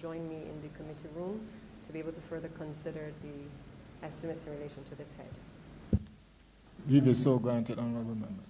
join me in the committee room to be able to further consider the estimates in relation to this head. Leave is so granted, Honourable Member.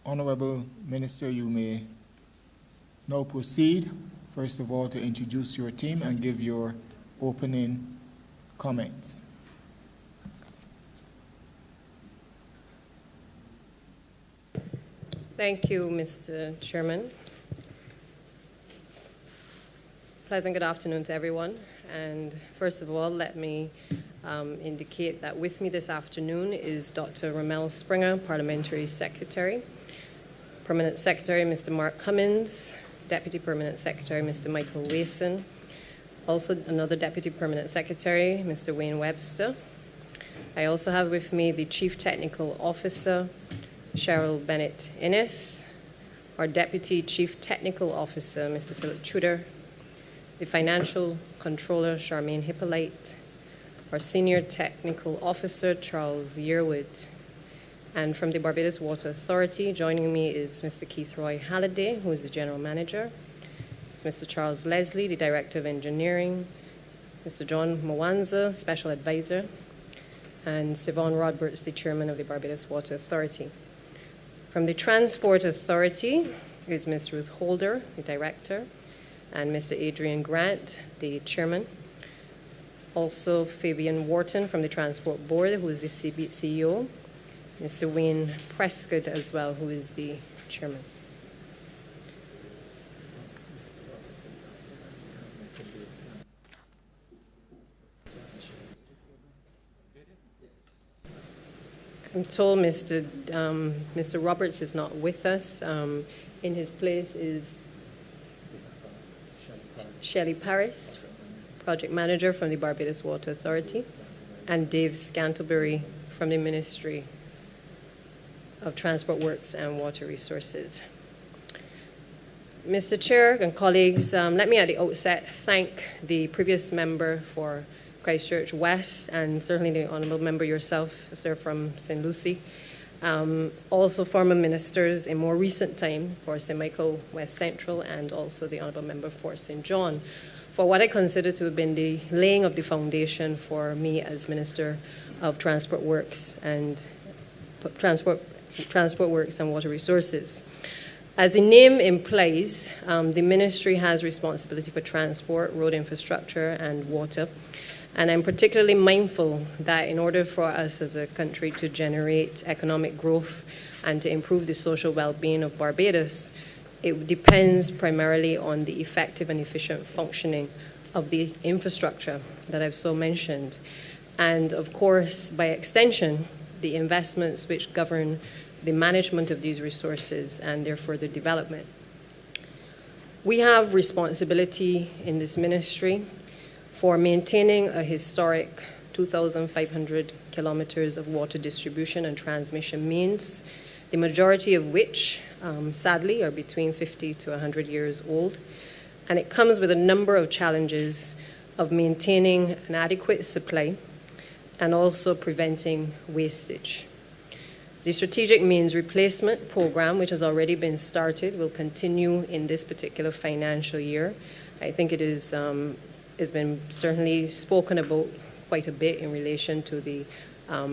Honourable Minister, you may now proceed, first of all, to introduce your team and give your opening comments. Thank you, Mr. Chairman. Pleasant good afternoon to everyone. And first of all, let me indicate that with me this afternoon is Dr. Ramel Springer, Parliamentary Secretary. Permanent Secretary, Mr. Mark Cummins, Deputy Permanent Secretary, Mr. Michael Wason, also another Deputy Permanent Secretary, Mr. Wayne Webster. I also have with me the Chief Technical Officer, Cheryl Bennett Innes, our Deputy Chief Technical Officer, Mr. Philip Tudor, the Financial Controller, Charmaine Hippolyte, our Senior Technical Officer, Charles Yearwood. And from the Barbados Water Authority, joining me is Mr. Keith Roy Halliday, who is the General Manager. It's Mr. Charles Leslie, the Director of Engineering, Mr. John Mwanza, Special Advisor, and Siobhan Roberts, the Chairman of the Barbados Water Authority. From the Transport Authority is Ms. Ruth Holder, the Director, and Mr. Adrian Grant, the Chairman. Also Fabian Wharton from the Transport Board, who is the CEO. Mr. Wayne Prescott as well, who is the Chairman. I'm told Mr. Roberts is not with us. In his place is Shelley Paris, Project Manager from the Barbados Water Authority, and Dave Scantlebury from the Ministry of Transport Works and Water Resources. Mr. Chair and colleagues, let me at the outset thank the previous member for Christchurch West and certainly the Honourable Member yourself, sir, from St. Lucie. Also former ministers in more recent time for St. Michael West Central and also the Honourable Member for St. John for what I consider to have been the laying of the foundation for me as Minister of Transport Works and Water Resources. As the name implies, the ministry has responsibility for transport, road infrastructure, and water. And I'm particularly mindful that in order for us as a country to generate economic growth and to improve the social well-being of Barbados, it depends primarily on the effective and efficient functioning of the infrastructure that I've so mentioned. And of course, by extension, the investments which govern the management of these resources and their further development. We have responsibility in this ministry for maintaining a historic 2,500 kilometers of water distribution and transmission mains, the majority of which, sadly, are between 50 to 100 years old. And it comes with a number of challenges of maintaining an adequate supply and also preventing wastage. The Strategic Mains Replacement Program, which has already been started, will continue in this particular financial year. I think it is has been certainly spoken about quite a bit in relation to the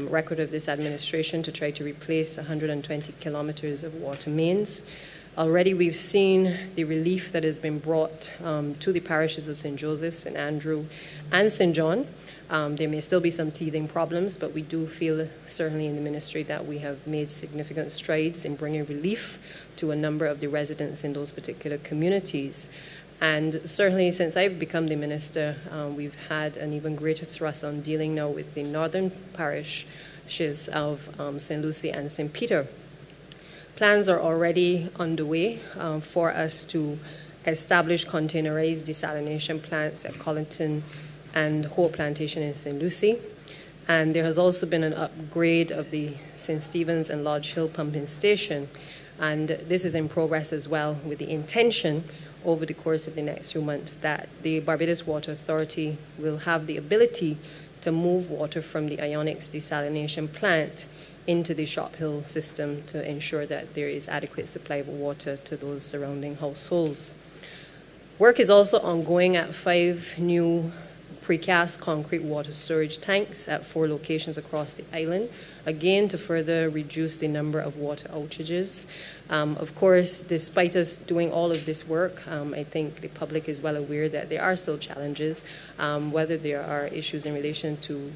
record of this administration to try to replace 120 kilometers of water mains. Already we've seen the relief that has been brought to the parishes of St. Joseph, St. Andrew, and St. John. There may still be some teething problems, but we do feel certainly in the ministry that we have made significant strides in bringing relief to a number of the residents in those particular communities. And certainly since I've become the minister, we've had an even greater thrust on dealing now with the northern parishes of St. Lucie and St. Peter. Plans are already underway for us to establish containerized desalination plants at Collington and Hope Plantation in St. Lucie. And there has also been an upgrade of the St. Stephen's and Lodge Hill pumping station. And this is in progress as well, with the intention over the course of the next few months that the Barbados Water Authority will have the ability to move water from the Ionics desalination plant into the Shop Hill system to ensure that there is adequate supply of water to those surrounding households. Work is also ongoing at 5 new precast concrete water storage tanks at 4 locations across the island, again to further reduce the number of water outages. Of course, despite us doing all of this work, I think the public is well aware that there are still challenges, whether there are issues in relation to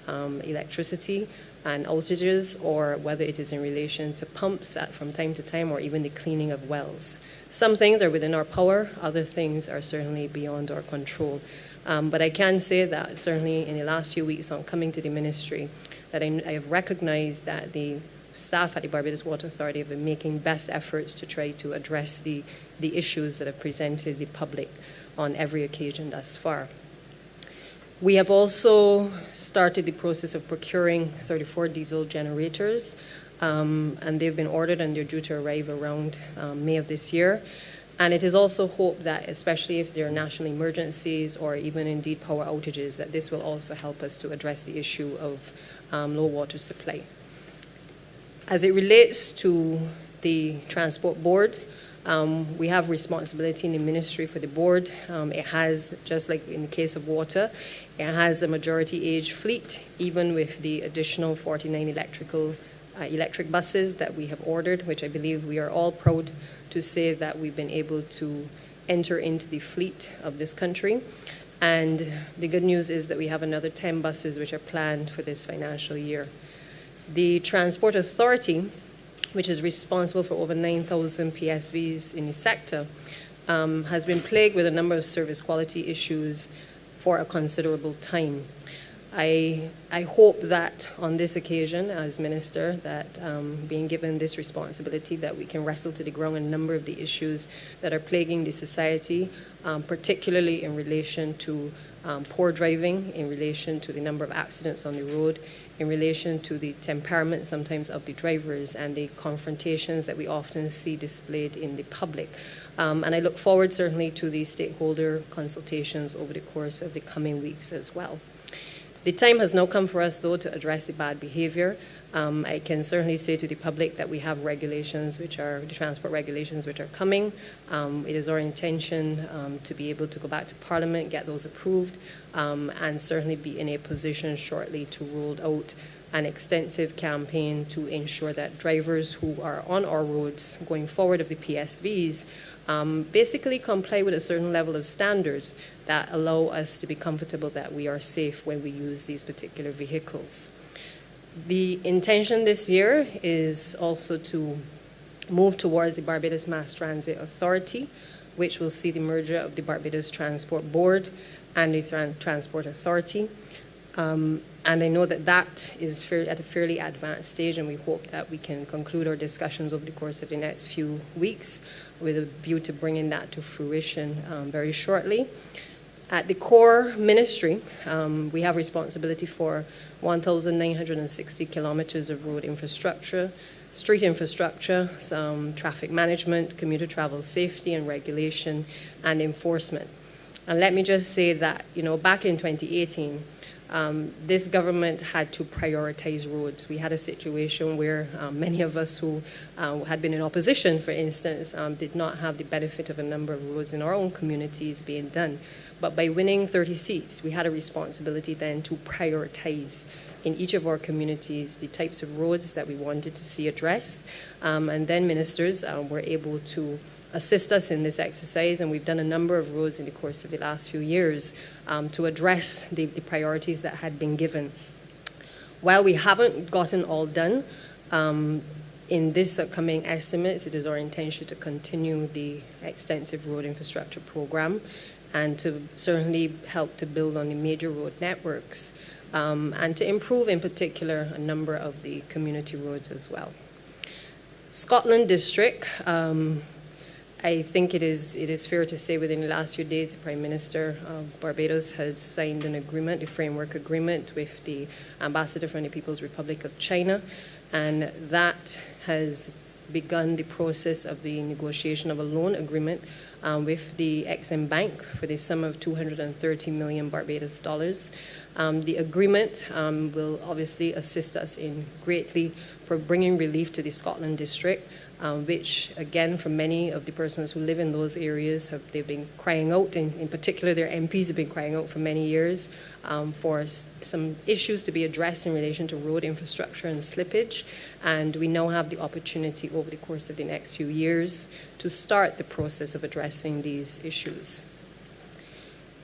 electricity and outages, or whether it is in relation to pumps from time to time, or even the cleaning of wells. Some things are within our power, other things are certainly beyond our control. But I can say that certainly in the last few weeks on coming to the ministry, that I have recognized that the staff at the Barbados Water Authority have been making best efforts to try to address the issues that have presented the public on every occasion thus far. We have also started the process of procuring 34 diesel generators, and they've been ordered and they're due to arrive around May of this year. And it is also hoped that, especially if there are national emergencies or even indeed power outages, that this will also help us to address the issue of low water supply. As it relates to the Transport Board, we have responsibility in the ministry for the board. It has, just like in the case of water, it has a majority age fleet, even with the additional 49 electric buses that we have ordered, which I believe we are all proud to say that we've been able to enter into the fleet of this country. And the good news is that we have another 10 buses which are planned for this financial year. The Transport Authority, which is responsible for over 9,000 PSVs in the sector, has been plagued with a number of service quality issues for a considerable time. I hope that on this occasion, as Minister, that being given this responsibility, that we can wrestle to the ground a number of the issues that are plaguing the society, particularly in relation to poor driving, in relation to the number of accidents on the road, in relation to the temperament sometimes of the drivers and the confrontations that we often see displayed in the public. And I look forward certainly to the stakeholder consultations over the course of the coming weeks as well. The time has now come for us, though, to address the bad behavior. I can certainly say to the public that we have regulations, which are the transport regulations, which are coming. It is our intention to be able to go back to Parliament, get those approved, and certainly be in a position shortly to roll out an extensive campaign to ensure that drivers who are on our roads going forward of the PSVs basically comply with a certain level of standards that allow us to be comfortable that we are safe when we use these particular vehicles. The intention this year is also to move towards the Barbados Mass Transit Authority, which will see the merger of the Barbados Transport Board and the Transport Authority. And I know that that is at a fairly advanced stage, and we hope that we can conclude our discussions over the course of the next few weeks with a view to bringing that to fruition very shortly. At the core ministry, we have responsibility for 1,960 kilometers of road infrastructure, street infrastructure, some traffic management, commuter travel safety and regulation, and enforcement. And let me just say that, back in 2018, this government had to prioritize roads. We had a situation where many of us who had been in opposition, for instance, did not have the benefit of a number of roads in our own communities being done. But by winning 30 seats, we had a responsibility then to prioritize in each of our communities the types of roads that we wanted to see addressed. And then ministers were able to assist us in this exercise, and we've done a number of roads in the course of the last few years to address the priorities that had been given. While we haven't gotten all done, in this upcoming estimates, it is our intention to continue the extensive road infrastructure program and to certainly help to build on the major road networks and to improve, in particular, a number of the community roads as well. Scotland District, I think it is fair to say within the last few days, the Prime Minister of Barbados has signed an agreement, a framework agreement with the Ambassador from the People's Republic of China, and that has begun the process of the negotiation of a loan agreement with the Exim Bank for the sum of 230 million Barbados dollars. The agreement will obviously assist us in greatly for bringing relief to the Scotland District, which, again, for many of the persons who live in those areas, they've been crying out, in particular their MPs have been crying out for many years for some issues to be addressed in relation to road infrastructure and slippage. And we now have the opportunity over the course of the next few years to start the process of addressing these issues.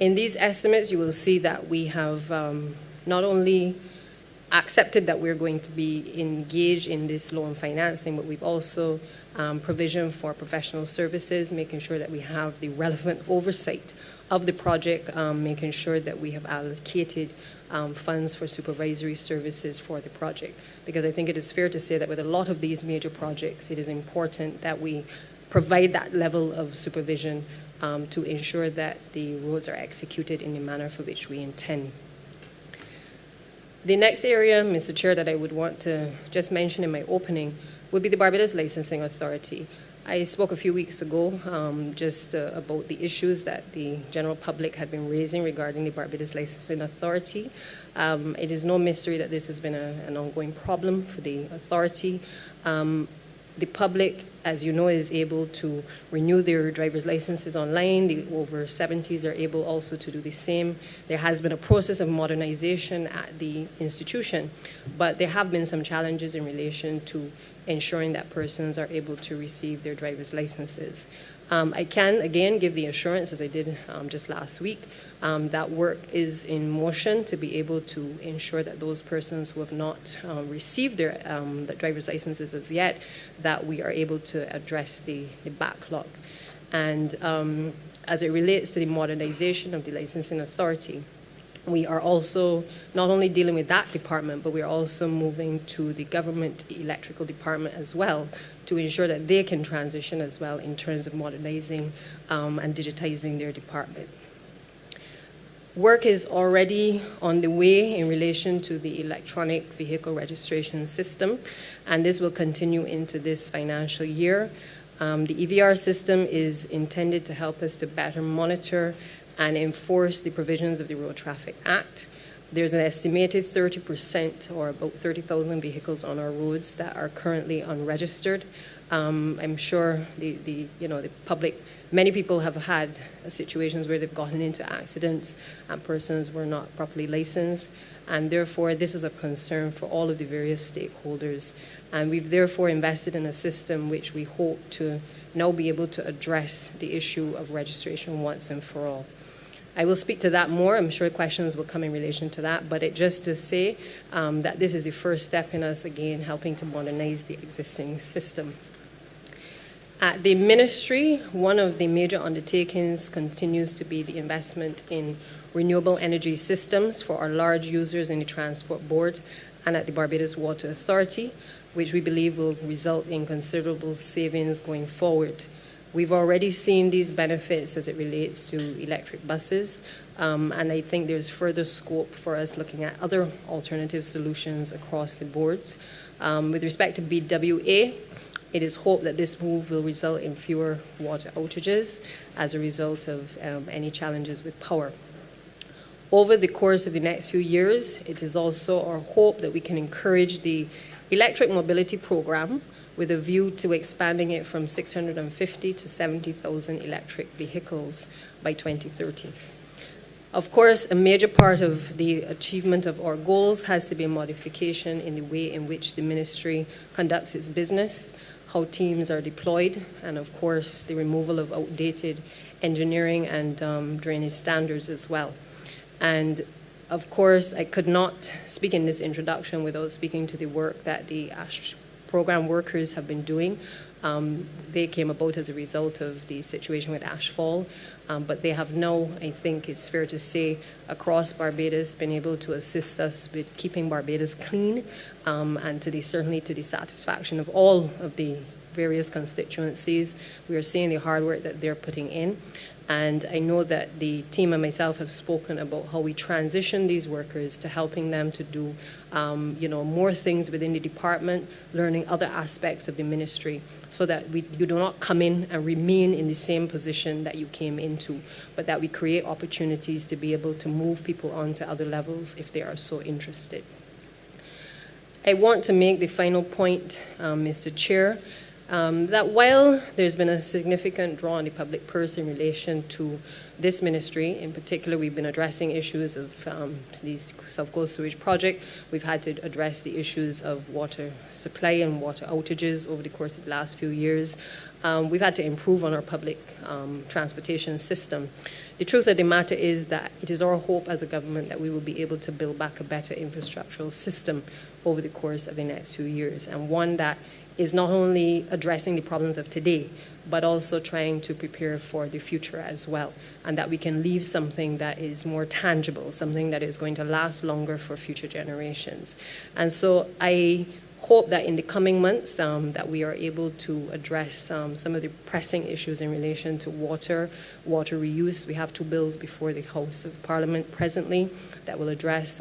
In these estimates, you will see that we have not only accepted that we're going to be engaged in this loan financing, but we've also provisioned for professional services, making sure that we have the relevant oversight of the project, making sure that we have allocated funds for supervisory services for the project. Because I think it is fair to say that with a lot of these major projects, it is important that we provide that level of supervision to ensure that the roads are executed in the manner for which we intend. The next area, Mr. Chair, that I would want to just mention in my opening would be the Barbados Licensing Authority. I spoke a few weeks ago about the issues that the general public had been raising regarding the Barbados Licensing Authority. It is no mystery that this has been an ongoing problem for the authority. The public, as you know, is able to renew their driver's licenses online. The over 70s are able also to do the same. There has been a process of modernization at the institution, but there have been some challenges in relation to ensuring that persons are able to receive their driver's licenses. I can, again, give the assurance, as I did just last week, that work is in motion to be able to ensure that those persons who have not received their driver's licenses as yet, that we are able to address the backlog. And as it relates to the modernization of the licensing authority, we are also not only dealing with that department, but we are also moving to the government electrical department as well to ensure that they can transition as well in terms of modernizing and digitizing their department. Work is already on the way in relation to the electronic vehicle registration system, and this will continue into this financial year. The EVR system is intended to help us to better monitor and enforce the provisions of the Road Traffic Act. There's an estimated 30% or about 30,000 vehicles on our roads that are currently unregistered. I'm sure the public, many people have had situations where they've gotten into accidents and persons were not properly licensed, and therefore this is a concern for all of the various stakeholders. And we've therefore invested in a system which we hope to now be able to address the issue of registration once and for all. I will speak to that more. I'm sure questions will come in relation to that, but just to say that this is the first step in us, again, helping to modernize the existing system. At the ministry, one of the major undertakings continues to be the investment in renewable energy systems for our large users in the Transport Board and at the Barbados Water Authority, which we believe will result in considerable savings going forward. We've already seen these benefits as it relates to electric buses, and I think there's further scope for us looking at other alternative solutions across the boards. With respect to BWA, it is hoped that this move will result in fewer water outages as a result of any challenges with power. Over the course of the next few years, it is also our hope that we can encourage the electric mobility program with a view to expanding it from 650 to 70,000 electric vehicles by 2030. Of course, a major part of the achievement of our goals has to be a modification in the way in which the ministry conducts its business, how teams are deployed, and of course, the removal of outdated engineering and drainage standards as well. And of course, I could not speak in this introduction without speaking to the work that the ASH program workers have been doing. They came about as a result of the situation with Ashfall, but they have now, I think it's fair to say, across Barbados, been able to assist us with keeping Barbados clean, and certainly to the satisfaction of all of the various constituencies. We are seeing the hard work that they're putting in. And I know that the team and myself have spoken about how we transition these workers to helping them to do more things within the department, learning other aspects of the ministry, so that you do not come in and remain in the same position that you came into, but that we create opportunities to be able to move people on to other levels if they are so interested. I want to make the final point, Mr. Chair, that while there's been a significant draw on the public purse in relation to this ministry, in particular, we've been addressing issues of the South Coast Sewage Project. We've had to address the issues of water supply and water outages over the course of the last few years. We've had to improve on our public transportation system. The truth of the matter is that it is our hope as a government that we will be able to build back a better infrastructural system over the course of the next few years, and one that is not only addressing the problems of today, but also trying to prepare for the future as well, and that we can leave something that is more tangible, something that is going to last longer for future generations. And so I hope that in the coming months that we are able to address some of the pressing issues in relation to water reuse. We have 2 bills before the House of Parliament presently that will address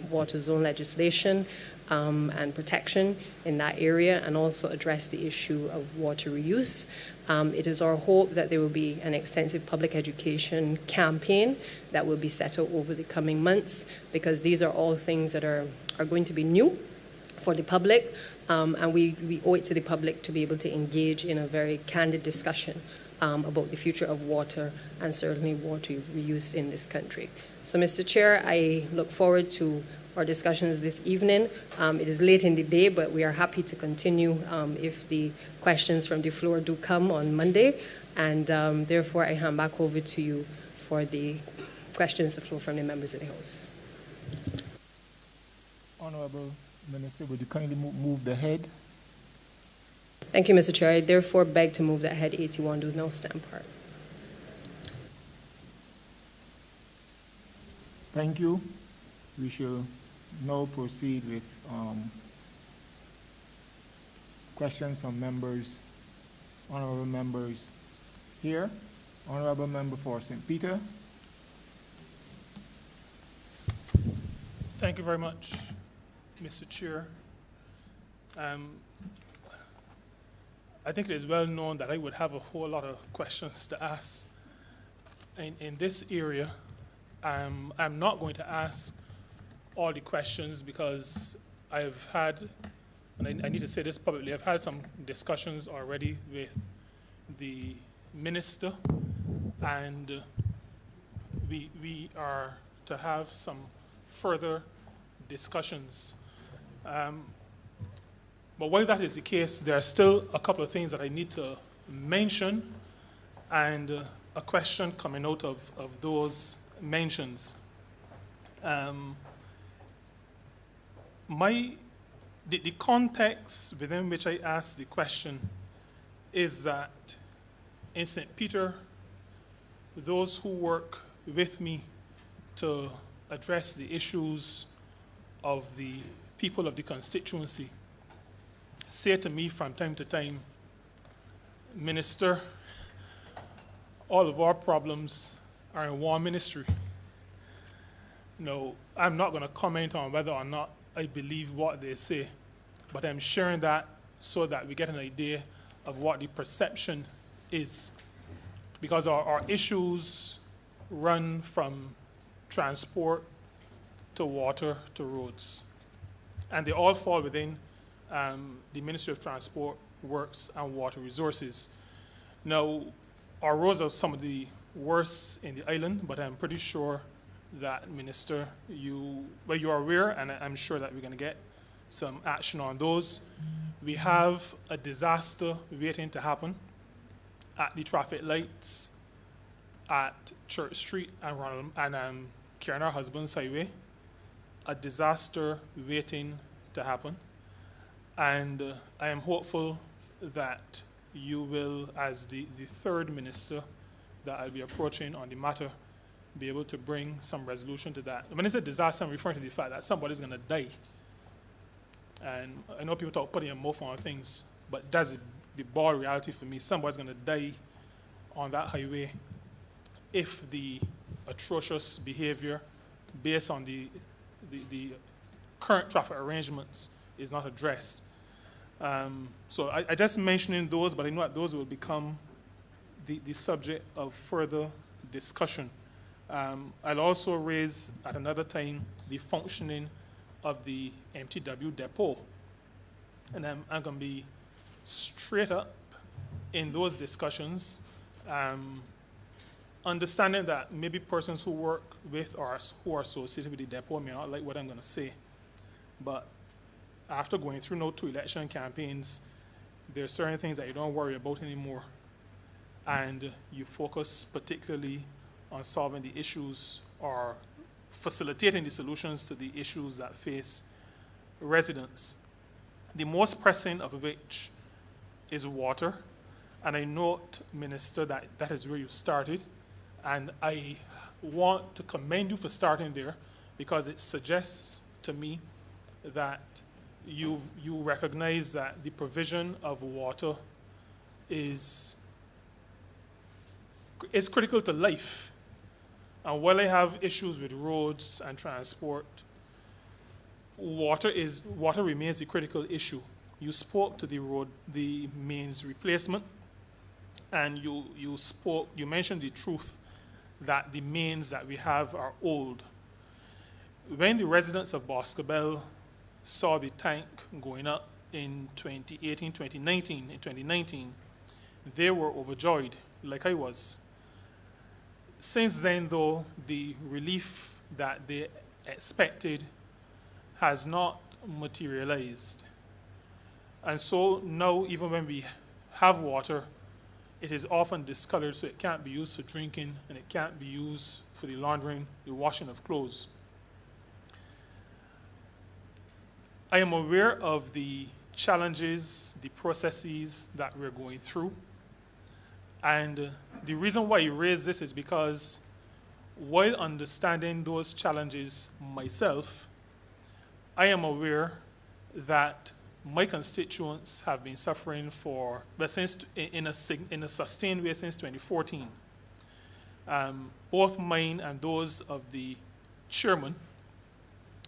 water zone legislation and protection in that area, and also address the issue of water reuse. It is our hope that there will be an extensive public education campaign that will be set out over the coming months, because these are all things that are going to be new for the public, and we owe it to the public to be able to engage in a very candid discussion about the future of water and certainly water reuse in this country. So, Mr. Chair, I look forward to our discussions this evening. It is late in the day, but we are happy to continue if the questions from the floor do come on Monday. And therefore, I hand back over to you for the questions to flow from the members of the House. Honourable Minister, would you kindly move the head? Thank you, Mr. Chair. I therefore beg to move that head 81 do now stand part. Thank you. We shall now proceed with questions from members, honourable members here. Honourable Member for St. Peter. Thank you very much, Mr. Chair. I think it is well known that I would have a whole lot of questions to ask. In this area, I'm not going to ask all the questions because I've had, and I need to say this publicly, I've had some discussions already with the minister, and we are to have some further discussions. But while that is the case, there are still a couple of things that I need to mention, and a question coming out of those mentions. The context within which I asked the question is that in St. Peter, those who work with me to address the issues of the people of the constituency say to me from time to time, Minister, all of our problems are in one ministry. No, I'm not going to comment on whether or not I believe what they say, but I'm sharing that so that we get an idea of what the perception is. Because our issues run from transport to water to roads. And they all fall within the Ministry of Transport, Works, and Water Resources. Now, our roads are some of the worst in the island, but I'm pretty sure that, Minister, you are aware, and I'm sure that we're going to get some action on those. We have a disaster waiting to happen at the traffic lights at Church Street and Karen, our husband's highway. A disaster waiting to happen. And I am hopeful that you will, as the third minister that I'll be approaching on the matter, be able to bring some resolution to that. When I say disaster, I'm referring to the fact that somebody's going to die. And I know people talk putting a mouth on things, but that's the bald reality for me. Somebody's going to die on that highway if the atrocious behavior based on the current traffic arrangements is not addressed. So I just mentioning those, but I know that those will become the subject of further discussion. I'll also raise at another time the functioning of the MTW depot. And I'm going to be straight up in those discussions, understanding that maybe persons who work with or who are associated with the depot may not like what I'm going to say. But after going through no 2 election campaigns, there are certain things that you don't worry about anymore. And you focus particularly on solving the issues or facilitating the solutions to the issues that face residents. The most pressing of which is water. And I note, Minister, that that is where you started. And I want to commend you for starting there, because it suggests to me that you recognize that the provision of water is critical to life. And while I have issues with roads and transport, water remains the critical issue. You spoke to the mains replacement, and you mentioned the truth that the mains that we have are old. When the residents of Boscobel saw the tank going up in 2019, they were overjoyed, like I was. Since then, though, the relief that they expected has not materialized. And so now, even when we have water, it is often discolored, so it can't be used for drinking, and it can't be used for the laundering, the washing of clothes. I am aware of the challenges, the processes that we're going through. And the reason why I raise this is because while understanding those challenges myself, I am aware that my constituents have been suffering in a sustained way since 2014. Both mine and those of the chairman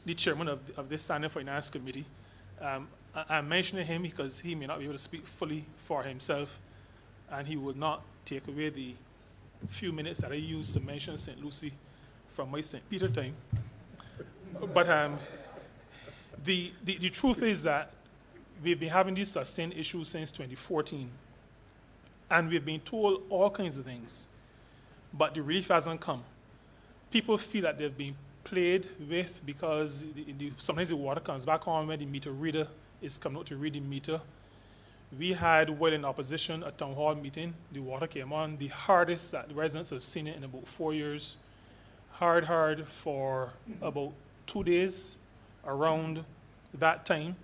of this Standing Finance Committee. I'm mentioning him because he may not be able to speak fully for himself, and he would not take away the few minutes that I used to mention St. Lucie from my St. Peter time. But the truth is that we've been having these sustained issues since 2014, and we've been told all kinds of things, but the relief hasn't come. People feel that they've been played with because sometimes the water comes back on when the meter reader is coming out to read the meter. We had, while in opposition, a town hall meeting. The water came on, the hardest that the residents have seen it in about 4 years. Hard for about 2 days around that time.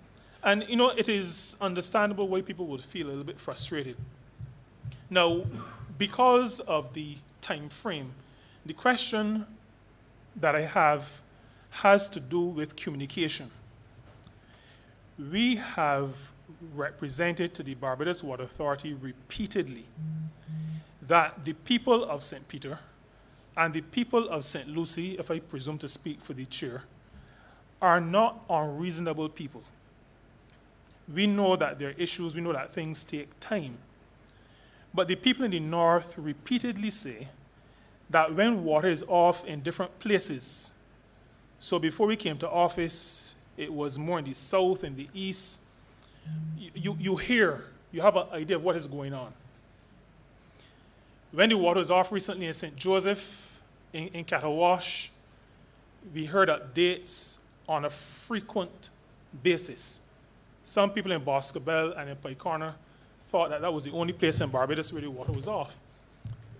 And, it is understandable why people would feel a little bit frustrated. Now, because of the time frame, the question that I have has to do with communication. We have represented to the Barbados Water Authority repeatedly that the people of St. Peter and the people of St. Lucie, if I presume to speak for the chair, are not unreasonable people. We know that there are issues, we know that things take time. But the people in the north repeatedly say that when water is off in different places, so before we came to office, it was more in the south and the east, you hear, you have an idea of what is going on. When the water was off recently in St. Joseph, in Catawash, we heard updates on a frequent basis. Some people in Boscobel and in Pike Corner thought that that was the only place in Barbados where the water was off.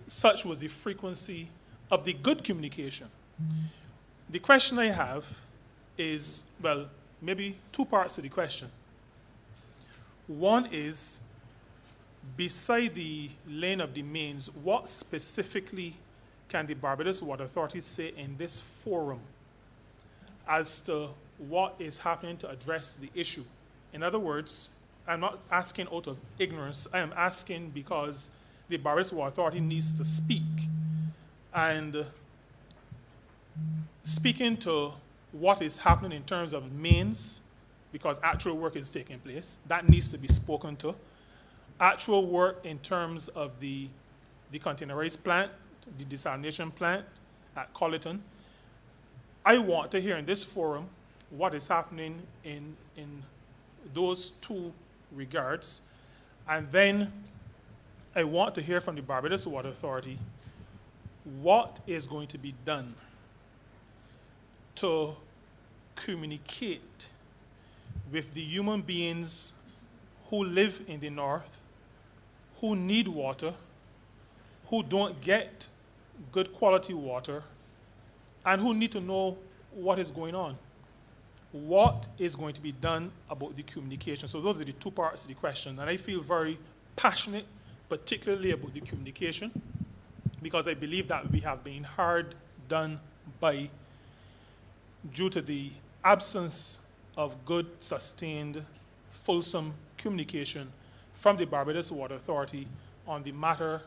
Such was the frequency of the good communication. The question I have is, well, maybe two parts to the question. One is, beside the laying of the mains, what specifically can the Barbados Water Authority say in this forum as to what is happening to address the issue? In other words, I'm not asking out of ignorance. I am asking because the Barbados Water Authority needs to speak. And speaking to what is happening in terms of mains, because actual work is taking place, that needs to be spoken to. Actual work in terms of the containerized plant, the desalination plant at Colleton. I want to hear in this forum what is happening in those two regards. And then I want to hear from the Barbados Water Authority what is going to be done to communicate with the human beings who live in the north, who need water, who don't get good quality water, and who need to know what is going on. What is going to be done about the communication? So those are the two parts of the question, and I feel very passionate, particularly about the communication, because I believe that we have been hard done by due to the absence of good, sustained, fulsome communication from the Barbados Water Authority on the matter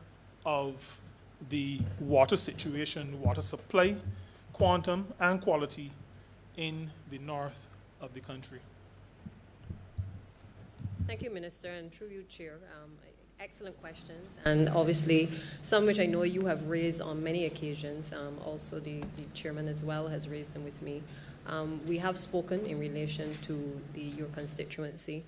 of the water situation, water supply, quantum, and quality in the north of the country. Thank you, Minister, and through you, Chair. Excellent questions, and obviously some which I know you have raised on many occasions. Also, the Chairman as well has raised them with me. We have spoken in relation to your constituency.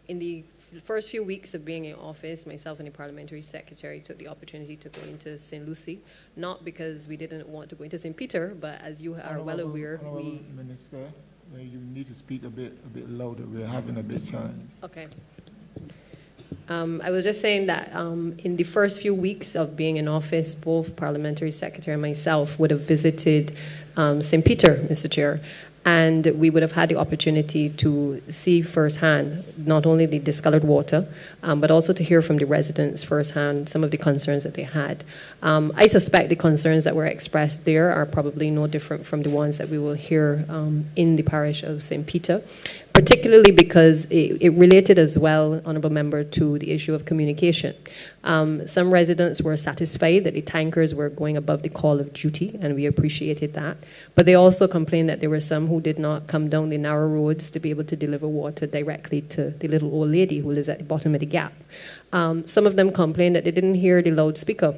In the first few weeks of being in office, myself and the Parliamentary Secretary took the opportunity to go into St. Lucie, not because we didn't want to go into St. Peter, but as you are well aware, we... Minister, you need to speak a bit louder. We're having a bit time. Okay. I was just saying that in the first few weeks of being in office, both Parliamentary Secretary and myself would have visited St. Peter, Mr. Chair, and we would have had the opportunity to see firsthand not only the discolored water, but also to hear from the residents firsthand some of the concerns that they had. I suspect the concerns that were expressed there are probably no different from the ones that we will hear in the parish of St. Peter, particularly because it related as well, Honourable Member, to the issue of communication. Some residents were satisfied that the tankers were going above the call of duty, and we appreciated that. But they also complained that there were some who did not come down the narrow roads to be able to deliver water directly to the little old lady who lives at the bottom of the gap. Some of them complained that they didn't hear the loudspeaker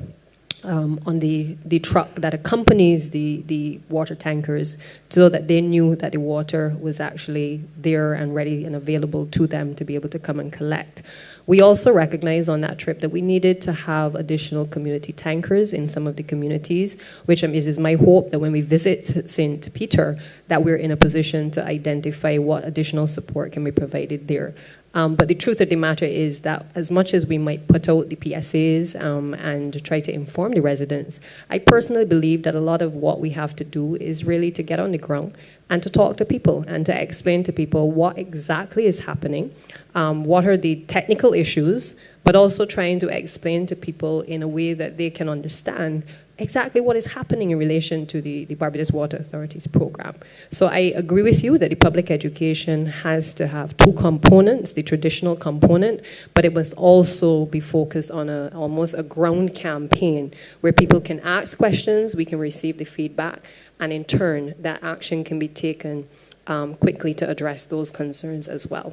on the truck that accompanies the water tankers, so that they knew that the water was actually there and ready and available to them to be able to come and collect. We also recognized on that trip that we needed to have additional community tankers in some of the communities, which it is my hope that when we visit St. Peter, that we're in a position to identify what additional support can be provided there. But the truth of the matter is that as much as we might put out the PSAs and try to inform the residents, I personally believe that a lot of what we have to do is really to get on the ground and to talk to people and to explain to people what exactly is happening, what are the technical issues, but also trying to explain to people in a way that they can understand exactly what is happening in relation to the Barbados Water Authority's program. So I agree with you that the public education has to have two components, the traditional component, but it must also be focused on almost a ground campaign where people can ask questions, we can receive the feedback, and in turn, that action can be taken quickly to address those concerns as well.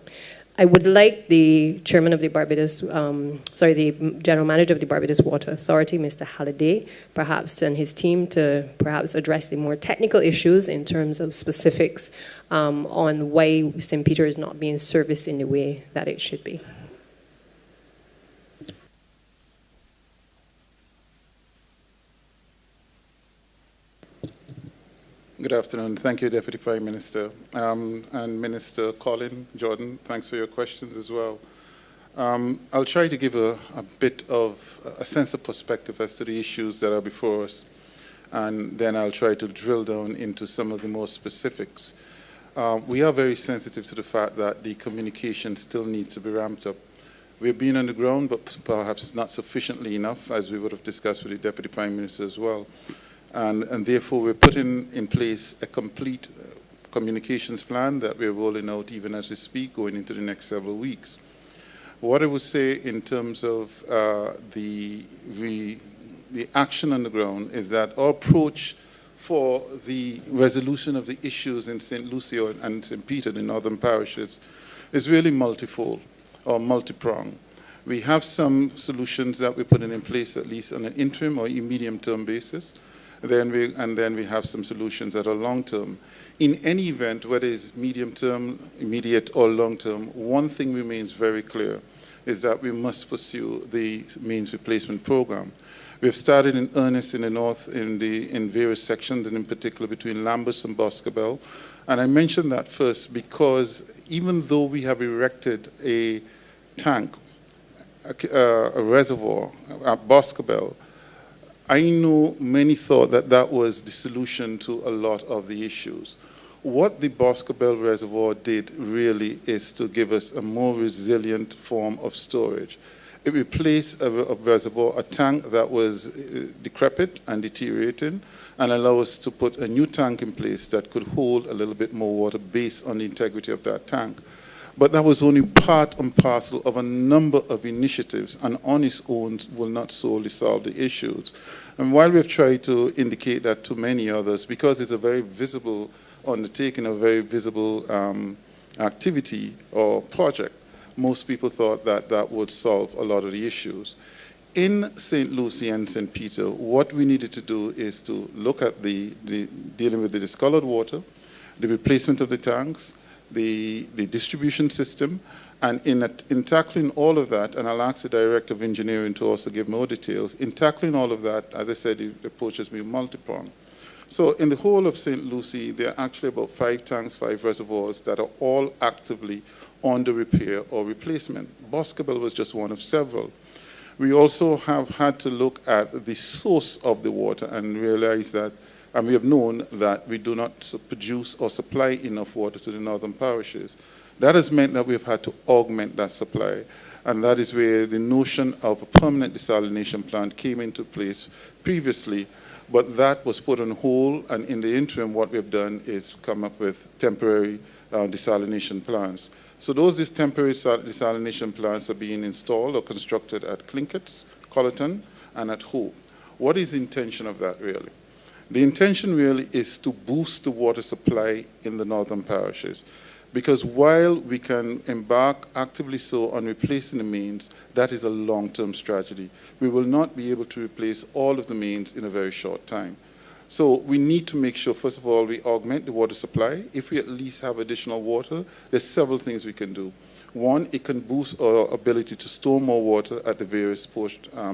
I would like the chairman of the the general manager of the Barbados Water Authority, Mr. Halliday, perhaps, and his team to perhaps address the more technical issues in terms of specifics on why St. Peter is not being serviced in the way that it should be. Good afternoon. Thank you, Deputy Prime Minister. And Minister Colin Jordan, thanks for your questions as well. I'll try to give a bit of a sense of perspective as to the issues that are before us, and then I'll try to drill down into some of the more specifics. We are very sensitive to the fact that the communication still needs to be ramped up. We've been on the ground, but perhaps not sufficiently enough, as we would have discussed with the Deputy Prime Minister as well. And therefore, we're putting in place a complete communications plan that we're rolling out even as we speak, going into the next several weeks. What I would say in terms of the action on the ground is that our approach for the resolution of the issues in St. Lucie and St. Peter, the northern parishes, is really multifold or multi-pronged. We have some solutions that we're putting in place, at least on an interim or medium-term basis. Then we have some solutions that are long-term. In any event, whether it's medium-term, immediate, or long-term, one thing remains very clear, is that we must pursue the means replacement program. We've started in earnest in the north in various sections, and in particular between Lambus and Boscobel. And I mention that first because even though we have erected a tank, a reservoir at Boscobel, I know many thought that that was the solution to a lot of the issues. What the Boscobel Reservoir did really is to give us a more resilient form of storage. It replaced a reservoir, a tank that was decrepit and deteriorating, and allowed us to put a new tank in place that could hold a little bit more water based on the integrity of that tank. But that was only part and parcel of a number of initiatives, and on its own will not solely solve the issues. And while we've tried to indicate that to many others, because it's a very visible undertaking, a very visible activity or project, most people thought that that would solve a lot of the issues. In St. Lucie and St. Peter, what we needed to do is to look at dealing with the discolored water, the replacement of the tanks, the distribution system, and in tackling all of that, and I'll ask the Director of Engineering to also give more details, in tackling all of that, as I said, the approach has been multi-pronged. So in the whole of St. Lucie, there are actually about 5 tanks, 5 reservoirs that are all actively under repair or replacement. Boscobel was just one of several. We also have had to look at the source of the water and realize that, and we have known that we do not produce or supply enough water to the northern parishes. That has meant that we've had to augment that supply. And that is where the notion of a permanent desalination plant came into place previously, but that was put on hold. And in the interim, what we've done is come up with temporary desalination plants. So those temporary desalination plants are being installed or constructed at Clinkett's, Colleton, and at Hope. What is the intention of that really? The intention really is to boost the water supply in the northern parishes. Because while we can embark actively so on replacing the mains, that is a long-term strategy. We will not be able to replace all of the mains in a very short time. So we need to make sure, first of all, we augment the water supply. If we at least have additional water, there's several things we can do. One, it can boost our ability to store more water at the various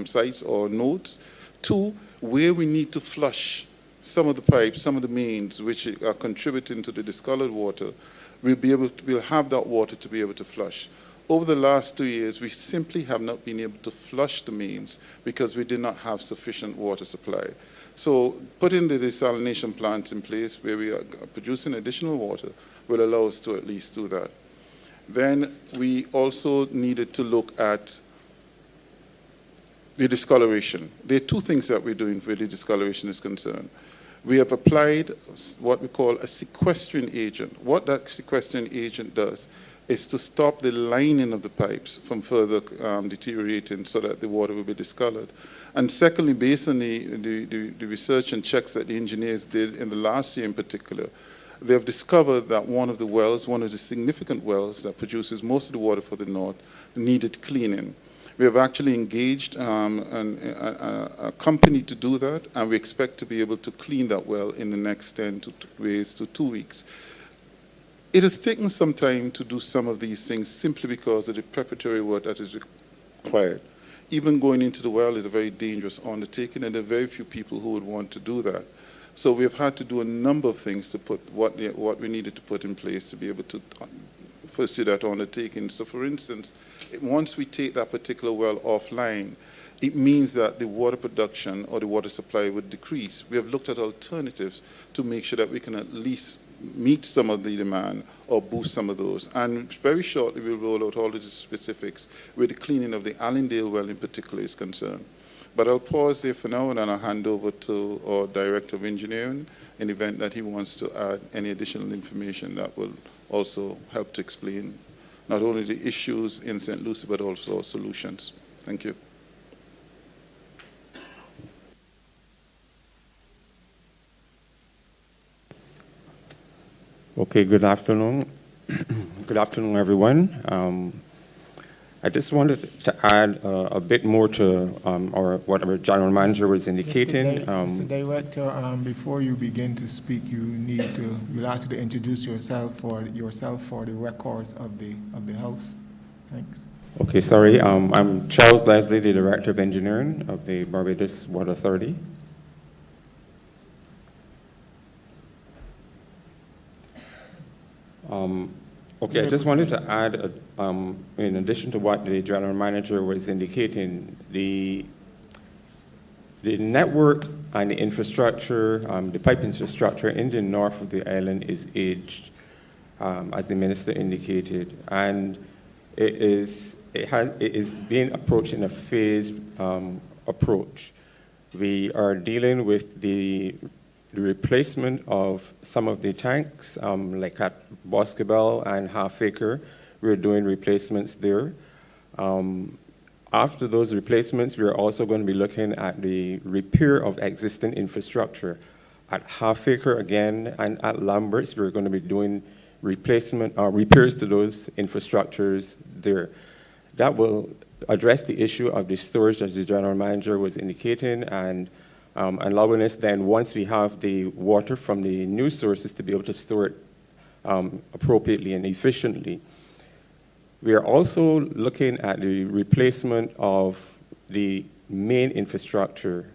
sites or nodes. Two, where we need to flush some of the pipes, some of the mains, which are contributing to the discolored water, we'll have that water to be able to flush. Over the last 2 years, we simply have not been able to flush the mains because we did not have sufficient water supply. So putting the desalination plants in place where we are producing additional water will allow us to at least do that. Then we also needed to look at the discoloration. There are two things that we're doing where the discoloration is concerned. We have applied what we call a sequestering agent. What that sequestering agent does is to stop the lining of the pipes from further deteriorating so that the water will be discolored. And secondly, based on the research and checks that the engineers did in the last year in particular, they have discovered that one of the wells, one of the significant wells that produces most of the water for the north, needed cleaning. We have actually engaged a company to do that, and we expect to be able to clean that well in the next 10 days to 2 weeks. It has taken some time to do some of these things simply because of the preparatory work that is required. Even going into the well is a very dangerous undertaking, and there are very few people who would want to do that. So we have had to do a number of things to put what we needed to put in place to be able to pursue that undertaking. So for instance, once we take that particular well offline, it means that the water production or the water supply would decrease. We have looked at alternatives to make sure that we can at least meet some of the demand or boost some of those. And very shortly, we'll roll out all of the specifics where the cleaning of the Allendale well in particular is concerned. But I'll pause there for now, and then I'll hand over to our Director of Engineering in the event that he wants to add any additional information that will also help to explain not only the issues in St. Lucie, but also solutions. Thank you. Okay, good afternoon. Good afternoon, everyone. I just wanted to add a bit more to or whatever General Manager was indicating. Mr. Director, before you begin to speak, you'll ask to introduce yourself for the records of the House. Thanks. Okay, sorry. I'm Charles Leslie, the Director of Engineering of the Barbados Water Authority. Okay, I just wanted to add, in addition to what the General Manager was indicating, the network and the infrastructure, the pipe infrastructure in the north of the island is aged, as the Minister indicated, and it is being approached in a phased approach. We are dealing with the replacement of some of the tanks, like at Boscobel and Half Acre. We're doing replacements there. After those replacements, we're also going to be looking at the repair of existing infrastructure. At Half Acre again, and at Lamberts, we're going to be doing replacement or repairs to those infrastructures there. That will address the issue of the storage, as the General Manager was indicating, and allowing us then, once we have the water from the new sources, to be able to store it appropriately and efficiently. We are also looking at the replacement of the main infrastructure.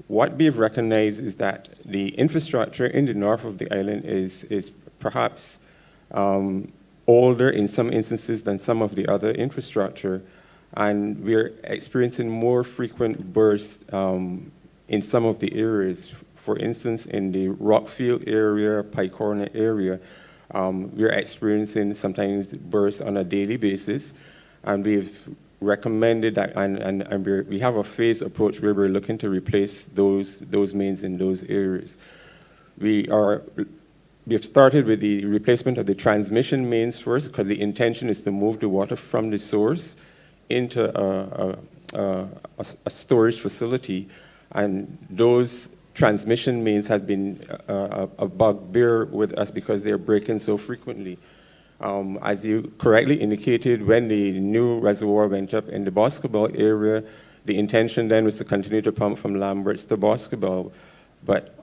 What we've recognized is that the infrastructure in the north of the island is perhaps older in some instances than some of the other infrastructure, and we're experiencing more frequent bursts in some of the areas. For instance, in the Rockfield area, Pike Corner area, we're experiencing sometimes bursts on a daily basis, and we've recommended that, and we have a phased approach where we're looking to replace those mains in those areas. We have started with the replacement of the transmission mains first, because the intention is to move the water from the source into a storage facility, and those transmission mains has been a bugbear with us because they're breaking so frequently. As you correctly indicated, when the new reservoir went up in the Boscobel area, the intention then was to continue to pump from Lamberts to Boscobel, but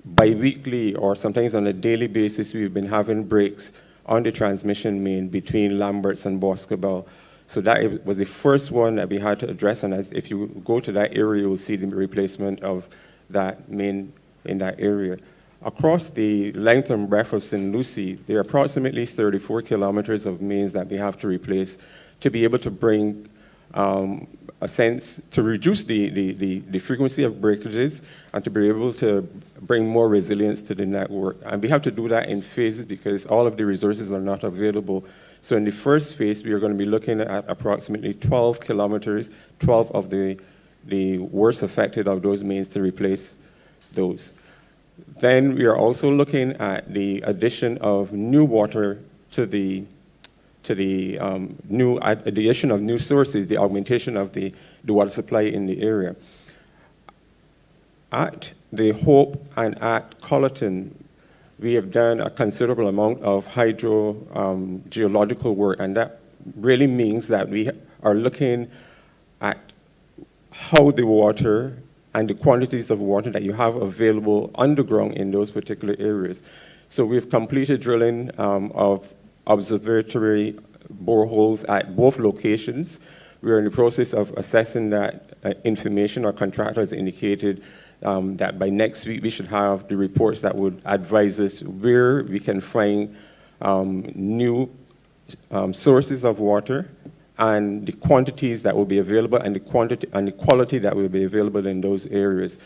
bi-weekly or sometimes on a daily basis, we've been having breaks on the transmission main between Lamberts and Boscobel. So that was the first one that we had to address, and if you go to that area, you will see the replacement of that main in that area. Across the length and breadth of St. Lucie, there are approximately 34 kilometers of mains that we have to replace to be able to bring a sense to reduce the frequency of breakages and to be able to bring more resilience to the network. And we have to do that in phases because all of the resources are not available So in the first phase, we are going to be looking at approximately 12 kilometers, 12 of the worst affected of those mains to replace those. Then we are also looking at the addition of new water to the addition of new sources, the augmentation of the water supply in the area. At the Hope and at Colleton, we have done a considerable amount of hydrogeological work, and that really means that we are looking at how the water and the quantities of water that you have available underground in those particular areas. So we've completed drilling of observatory boreholes at both locations. We're in the process of assessing that information. Our contractor has indicated that by next week we should have the reports that would advise us where we can find new sources of water and the quantities that will be available and the quality that will be available in those areas.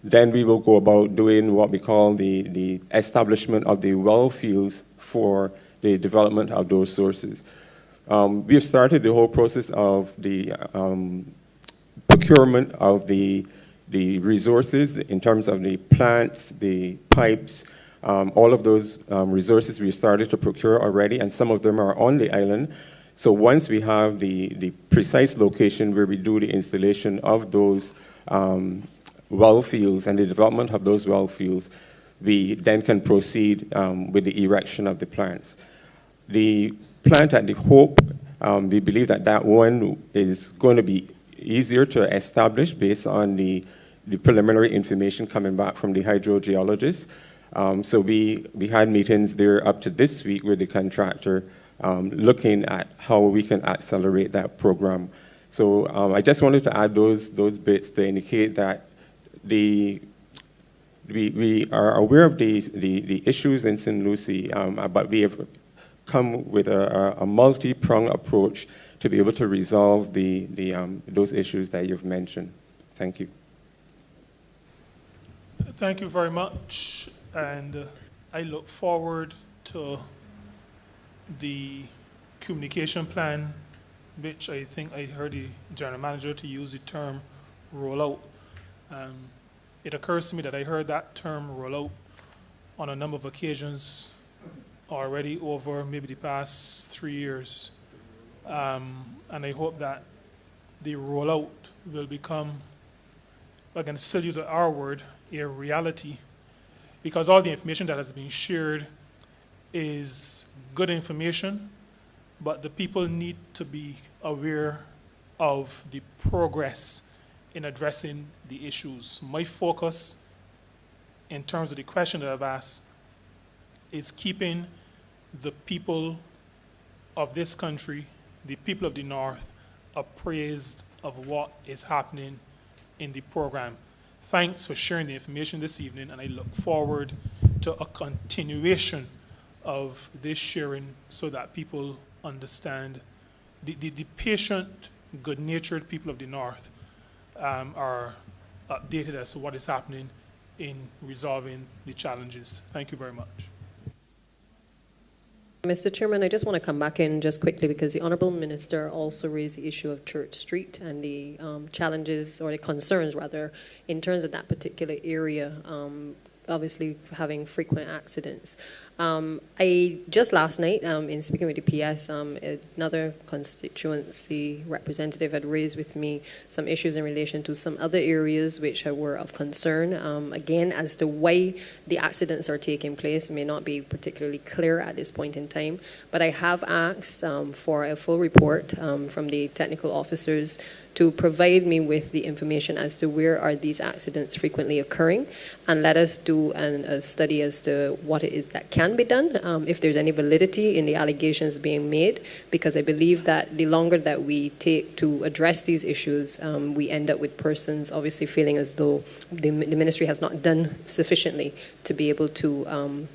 Then we will go about doing what we call the establishment of the well fields for the development of those sources. We have started the whole process of the procurement of the resources in terms of the plants, the pipes, all of those resources we've started to procure already, and some of them are on the island. So once we have the precise location where we do the installation of those well fields and the development of those well fields, we then can proceed with the erection of the plants. The plant at the Hope, we believe that one is going to be easier to establish based on the preliminary information coming back from the hydrogeologists. So we had meetings there up to this week with the contractor looking at how we can accelerate that program. So I just wanted to add those bits to indicate that we are aware of the issues in St. Lucie, but we have come with a multi-pronged approach to be able to resolve those issues that you've mentioned. Thank you. Thank you very much, and I look forward to the communication plan, which I think I heard the general manager to use the term rollout. It occurs to me that I heard that term rollout on a number of occasions already over maybe the past 3 years. And I hope that the rollout will become, I can still use our word, a reality, because all the information that has been shared is good information, but the people need to be aware of the progress in addressing the issues. My focus in terms of the question that I've asked is keeping the people of this country, the people of the North, appraised of what is happening in the program. Thanks for sharing the information this evening, and I look forward to a continuation of this sharing so that people understand. The patient, good-natured people of the North are updated as to what is happening in resolving the challenges. Thank you very much. Mr. Chairman, I just want to come back in just quickly because the Honourable Minister also raised the issue of Church Street and the challenges, or the concerns rather, in terms of that particular area, obviously having frequent accidents. I just last night, in speaking with the PS, another constituency representative had raised with me some issues in relation to some other areas which were of concern. Again, as to why the accidents are taking place may not be particularly clear at this point in time, but I have asked for a full report from the technical officers to provide me with the information as to where are these accidents frequently occurring, and let us do a study as to what it is that can be done, if there's any validity in the allegations being made, because I believe that the longer that we take to address these issues, we end up with persons obviously feeling as though the ministry has not done sufficiently to be able to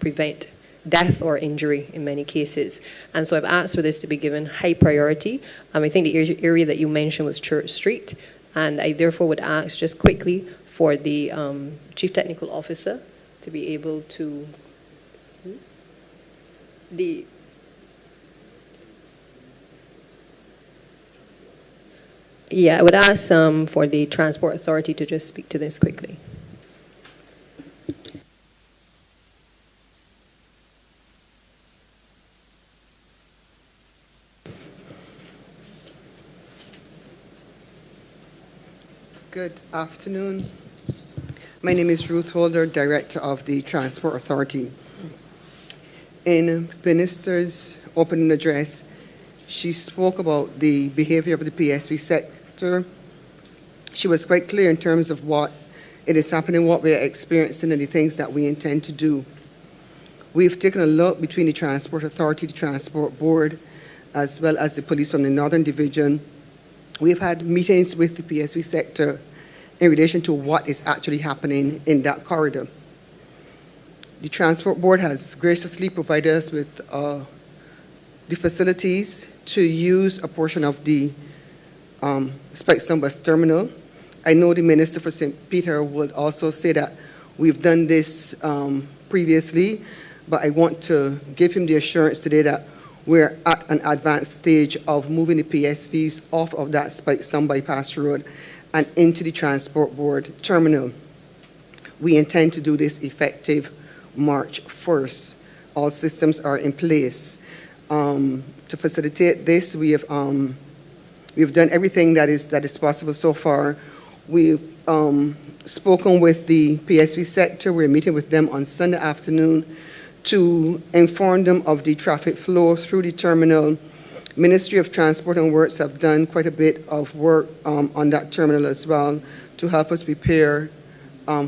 prevent death or injury in many cases. And so I've asked for this to be given high priority. I think the area that you mentioned was Church Street, and I therefore would ask just quickly for the Chief Technical Officer to be able to Yeah, I would ask for the Transport Authority to just speak to this quickly. Good afternoon. My name is Ruth Holder, Director of the Transport Authority. In Minister's opening address, she spoke about the behavior of the PSV sector. She was quite clear in terms of what it is happening, what we are experiencing, and the things that we intend to do. We've taken a look between the Transport Authority, the Transport Board, as well as the police from the Northern Division. We've had meetings with the PSV sector in relation to what is actually happening in that corridor. The Transport Board has graciously provided us with the facilities to use a portion of the Spikestone bus terminal. I know the Minister for St. Peter would also say that we've done this previously, but I want to give him the assurance today that we're at an advanced stage of moving the PSVs off of that Spikestone bypass road and into the Transport Board terminal. We intend to do this effective March 1st. All systems are in place. To facilitate this, we've done everything that is possible so far. We've spoken with the PSV sector. We're meeting with them on Sunday afternoon to inform them of the traffic flow through the terminal. Ministry of Transport and Works have done quite a bit of work on that terminal as well to help us prepare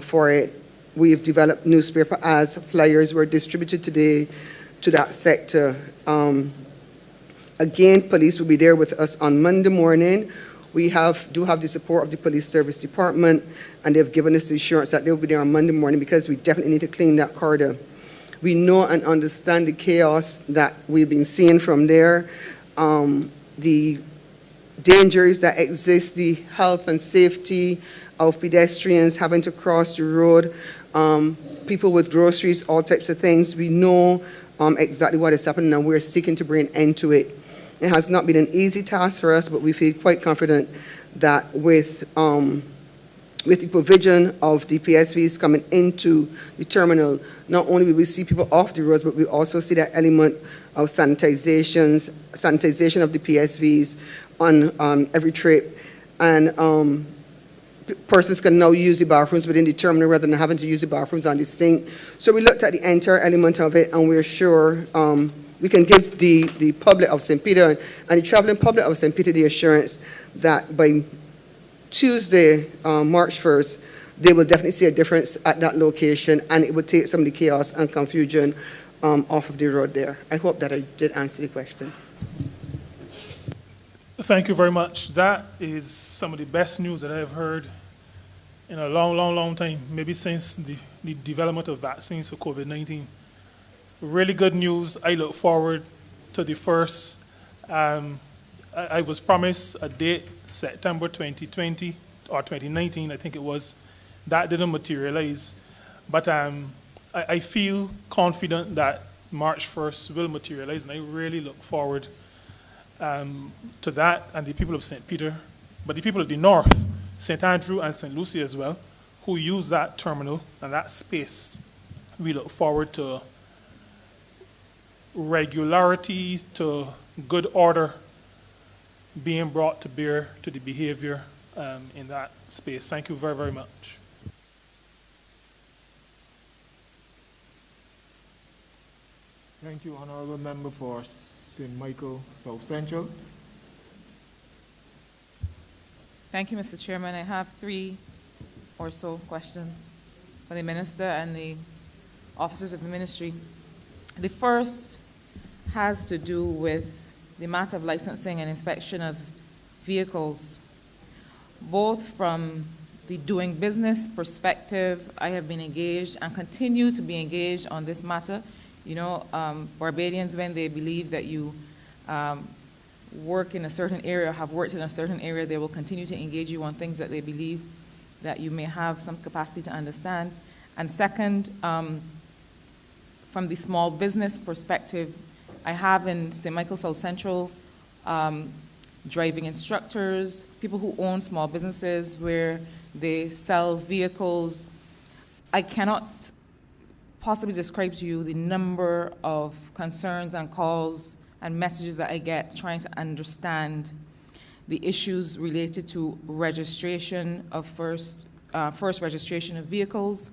for it. We've developed newspaper ads, flyers were distributed today to that sector. Again, police will be there with us on Monday morning. We do have the support of the Police Service Department, and they've given us the assurance that they'll be there on Monday morning because we definitely need to clean that corridor. We know and understand the chaos that we've been seeing from there, the dangers that exist, the health and safety of pedestrians having to cross the road, people with groceries, all types of things. We know exactly what is happening, and we're seeking to bring an end to it. It has not been an easy task for us, but we feel quite confident that with the provision of the PSVs coming into the terminal, not only will we see people off the roads, but we also see that element of sanitization of the PSVs on every trip. And persons can now use the bathrooms within the terminal rather than having to use the bathrooms on the sink. So we looked at the entire element of it, and we're sure we can give the public of St. Peter and the traveling public of St. Peter the assurance that by Tuesday, March 1st, they will definitely see a difference at that location, and it would take some of the chaos and confusion off of the road there. I hope that I did answer the question. Thank you very much. That is some of the best news that I've heard in a long, long, long time, maybe since the development of vaccines for COVID-19. Really good news. I look forward to the first. I was promised a date, September 2020 or 2019, I think it was. That didn't materialize. But I feel confident that March 1st will materialize, and I really look forward to that, and the people of St. Peter, but the people of the North, St. Andrew and St. Lucie as well, who use that terminal and that space. We look forward to regularity, to good order being brought to bear to the behavior in that space. Thank you very, very much. Thank you, Honourable Member for St. Michael South Central. Thank you, Mr. Chairman. I have 3 or so questions for the Minister and the officers of the Ministry. The first has to do with the matter of licensing and inspection of vehicles. Both from the doing business perspective, I have been engaged and continue to be engaged on this matter. You know, Barbadians, when they believe that you work in a certain area, or have worked in a certain area, they will continue to engage you on things that they believe that you may have some capacity to understand. And second, from the small business perspective, I have in St. Michael South Central driving instructors, people who own small businesses where they sell vehicles. I cannot possibly describe to you the number of concerns and calls and messages that I get trying to understand the issues related to registration of first registration of vehicles,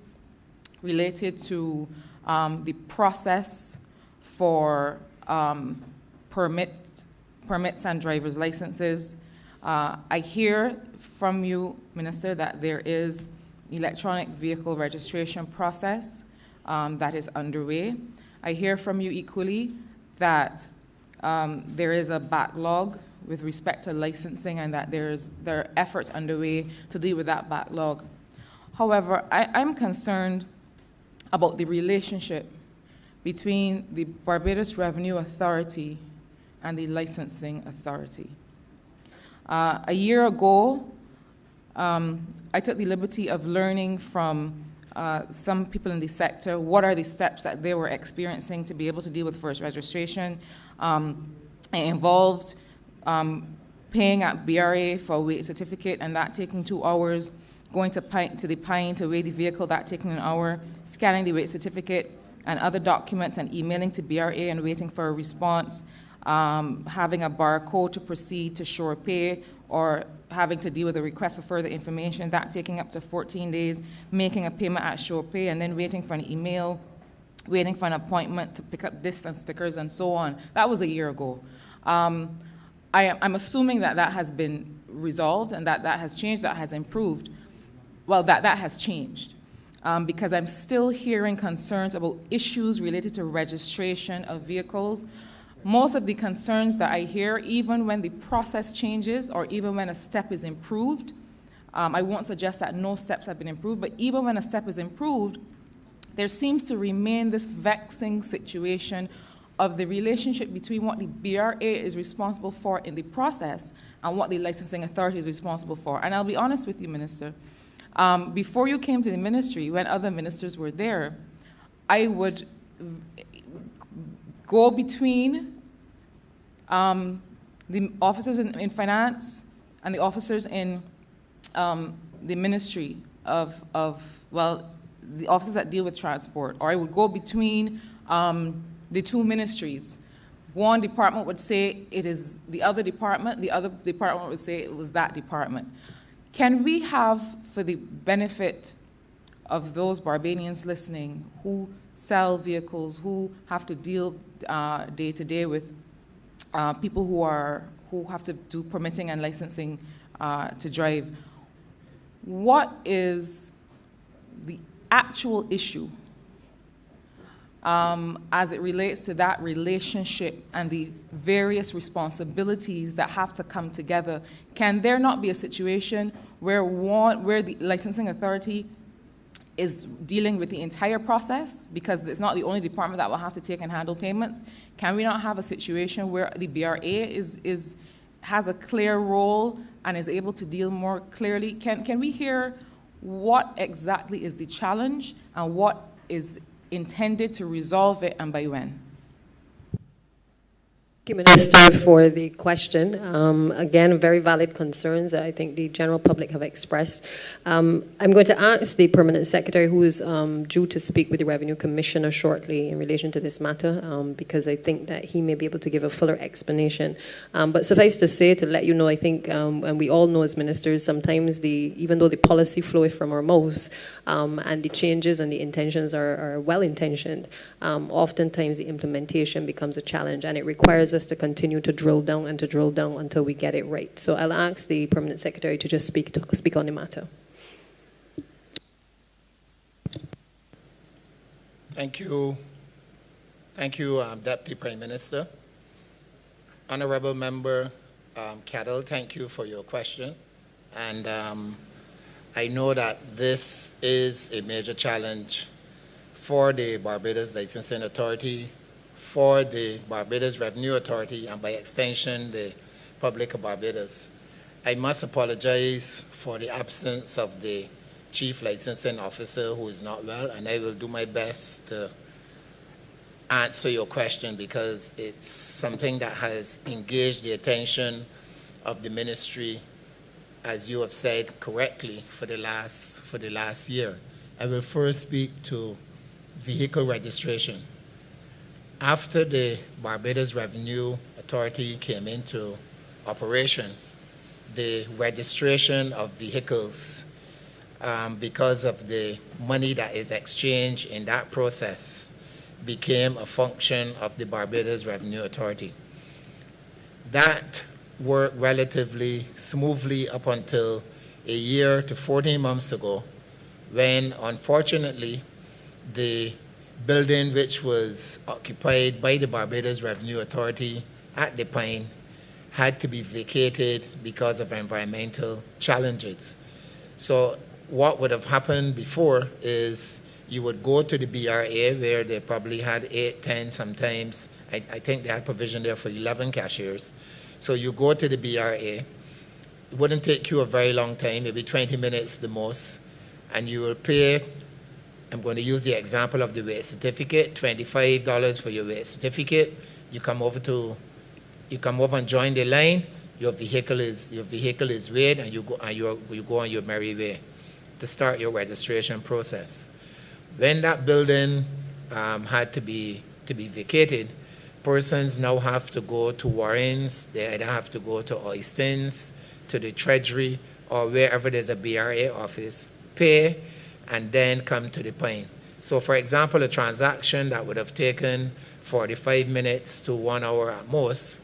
related to the process for permits and driver's licenses. I hear from you, Minister, that there is electronic vehicle registration process that is underway. I hear from you equally that there is a backlog with respect to licensing and that there are efforts underway to deal with that backlog. However, I'm concerned about the relationship between the Barbados Revenue Authority and the Licensing Authority. A year ago, I took the liberty of learning from some people in the sector what are the steps that they were experiencing to be able to deal with first registration. It involved paying at BRA for a weight certificate and that taking 2 hours, going to the Pine to weigh the vehicle, that taking an hour, scanning the weight certificate and other documents and emailing to BRA and waiting for a response, having a barcode to proceed to Shore Pay, or having to deal with a request for further information, that taking up to 14 days, making a payment at Shore Pay, and then waiting for an email, waiting for an appointment to pick up discs and stickers and so on. That was a year ago. I'm assuming that has been resolved and that has changed, that has improved. Well, that has changed because I'm still hearing concerns about issues related to registration of vehicles. Most of the concerns that I hear, even when the process changes or even when a step is improved, I won't suggest that no steps have been improved, but even when a step is improved, there seems to remain this vexing situation of the relationship between what the BRA is responsible for in the process and what the licensing authority is responsible for. And I'll be honest with you, Minister, before you came to the ministry, when other ministers were there, I would go between the officers in finance and the officers in the ministry of the officers that deal with transport, or I would go between the two ministries. One department would say it is the other department would say it was that department. Can we have, for the benefit of those Barbadians listening who sell vehicles, who have to deal day to day with people who have to do permitting and licensing to drive, what is the actual issue as it relates to that relationship and the various responsibilities that have to come together? Can there not be a situation where the licensing authority is dealing with the entire process, because it's not the only department that will have to take and handle payments? Can we not have a situation where the BRA has a clear role and is able to deal more clearly? Can we hear what exactly is the challenge and what is intended to resolve it, and by when? Thank you, Minister, for the question. Again, very valid concerns that I think the general public have expressed. I'm going to ask the Permanent Secretary, who is due to speak with the Revenue Commissioner shortly in relation to this matter, because I think that he may be able to give a fuller explanation. But suffice to say, to let you know, I think, and we all know as ministers, sometimes even though the policy floweth from our mouths, and the changes and the intentions are well-intentioned, oftentimes the implementation becomes a challenge, and it requires us to continue to drill down until we get it right. So I'll ask the Permanent Secretary to just speak on the matter. Thank you. Thank you, Deputy Prime Minister. Honourable Member Cadell, thank you for your question. And I know that this is a major challenge for the Barbados Licensing Authority, for the Barbados Revenue Authority, and by extension, the public of Barbados. I must apologize for the absence of the Chief Licensing Officer, who is not well, and I will do my best to answer your question because it's something that has engaged the attention of the ministry, as you have said correctly, for the last year. I will first speak to vehicle registration. After the Barbados Revenue Authority came into operation, the registration of vehicles, because of the money that is exchanged in that process, became a function of the Barbados Revenue Authority. That worked relatively smoothly up until a year to 14 months ago, when unfortunately the building which was occupied by the Barbados Revenue Authority at the Pine had to be vacated because of environmental challenges. So what would have happened before is you would go to the BRA, where they probably had 8, 10, sometimes, I think they had provision there for 11 cashiers. So you go to the BRA, it wouldn't take you a very long time, maybe 20 minutes the most, and you will pay, I'm going to use the example of the weight certificate, $25 for your weight certificate. You come over and join the line, your vehicle is weighed, and you go on your merry way to start your registration process. When that building had to be vacated, persons now have to go to Warrens, they either have to go to Oistins, to the Treasury, or wherever there's a BRA office, pay, and then come to the Pine. So for example, a transaction that would have taken 45 minutes to 1 hour at most,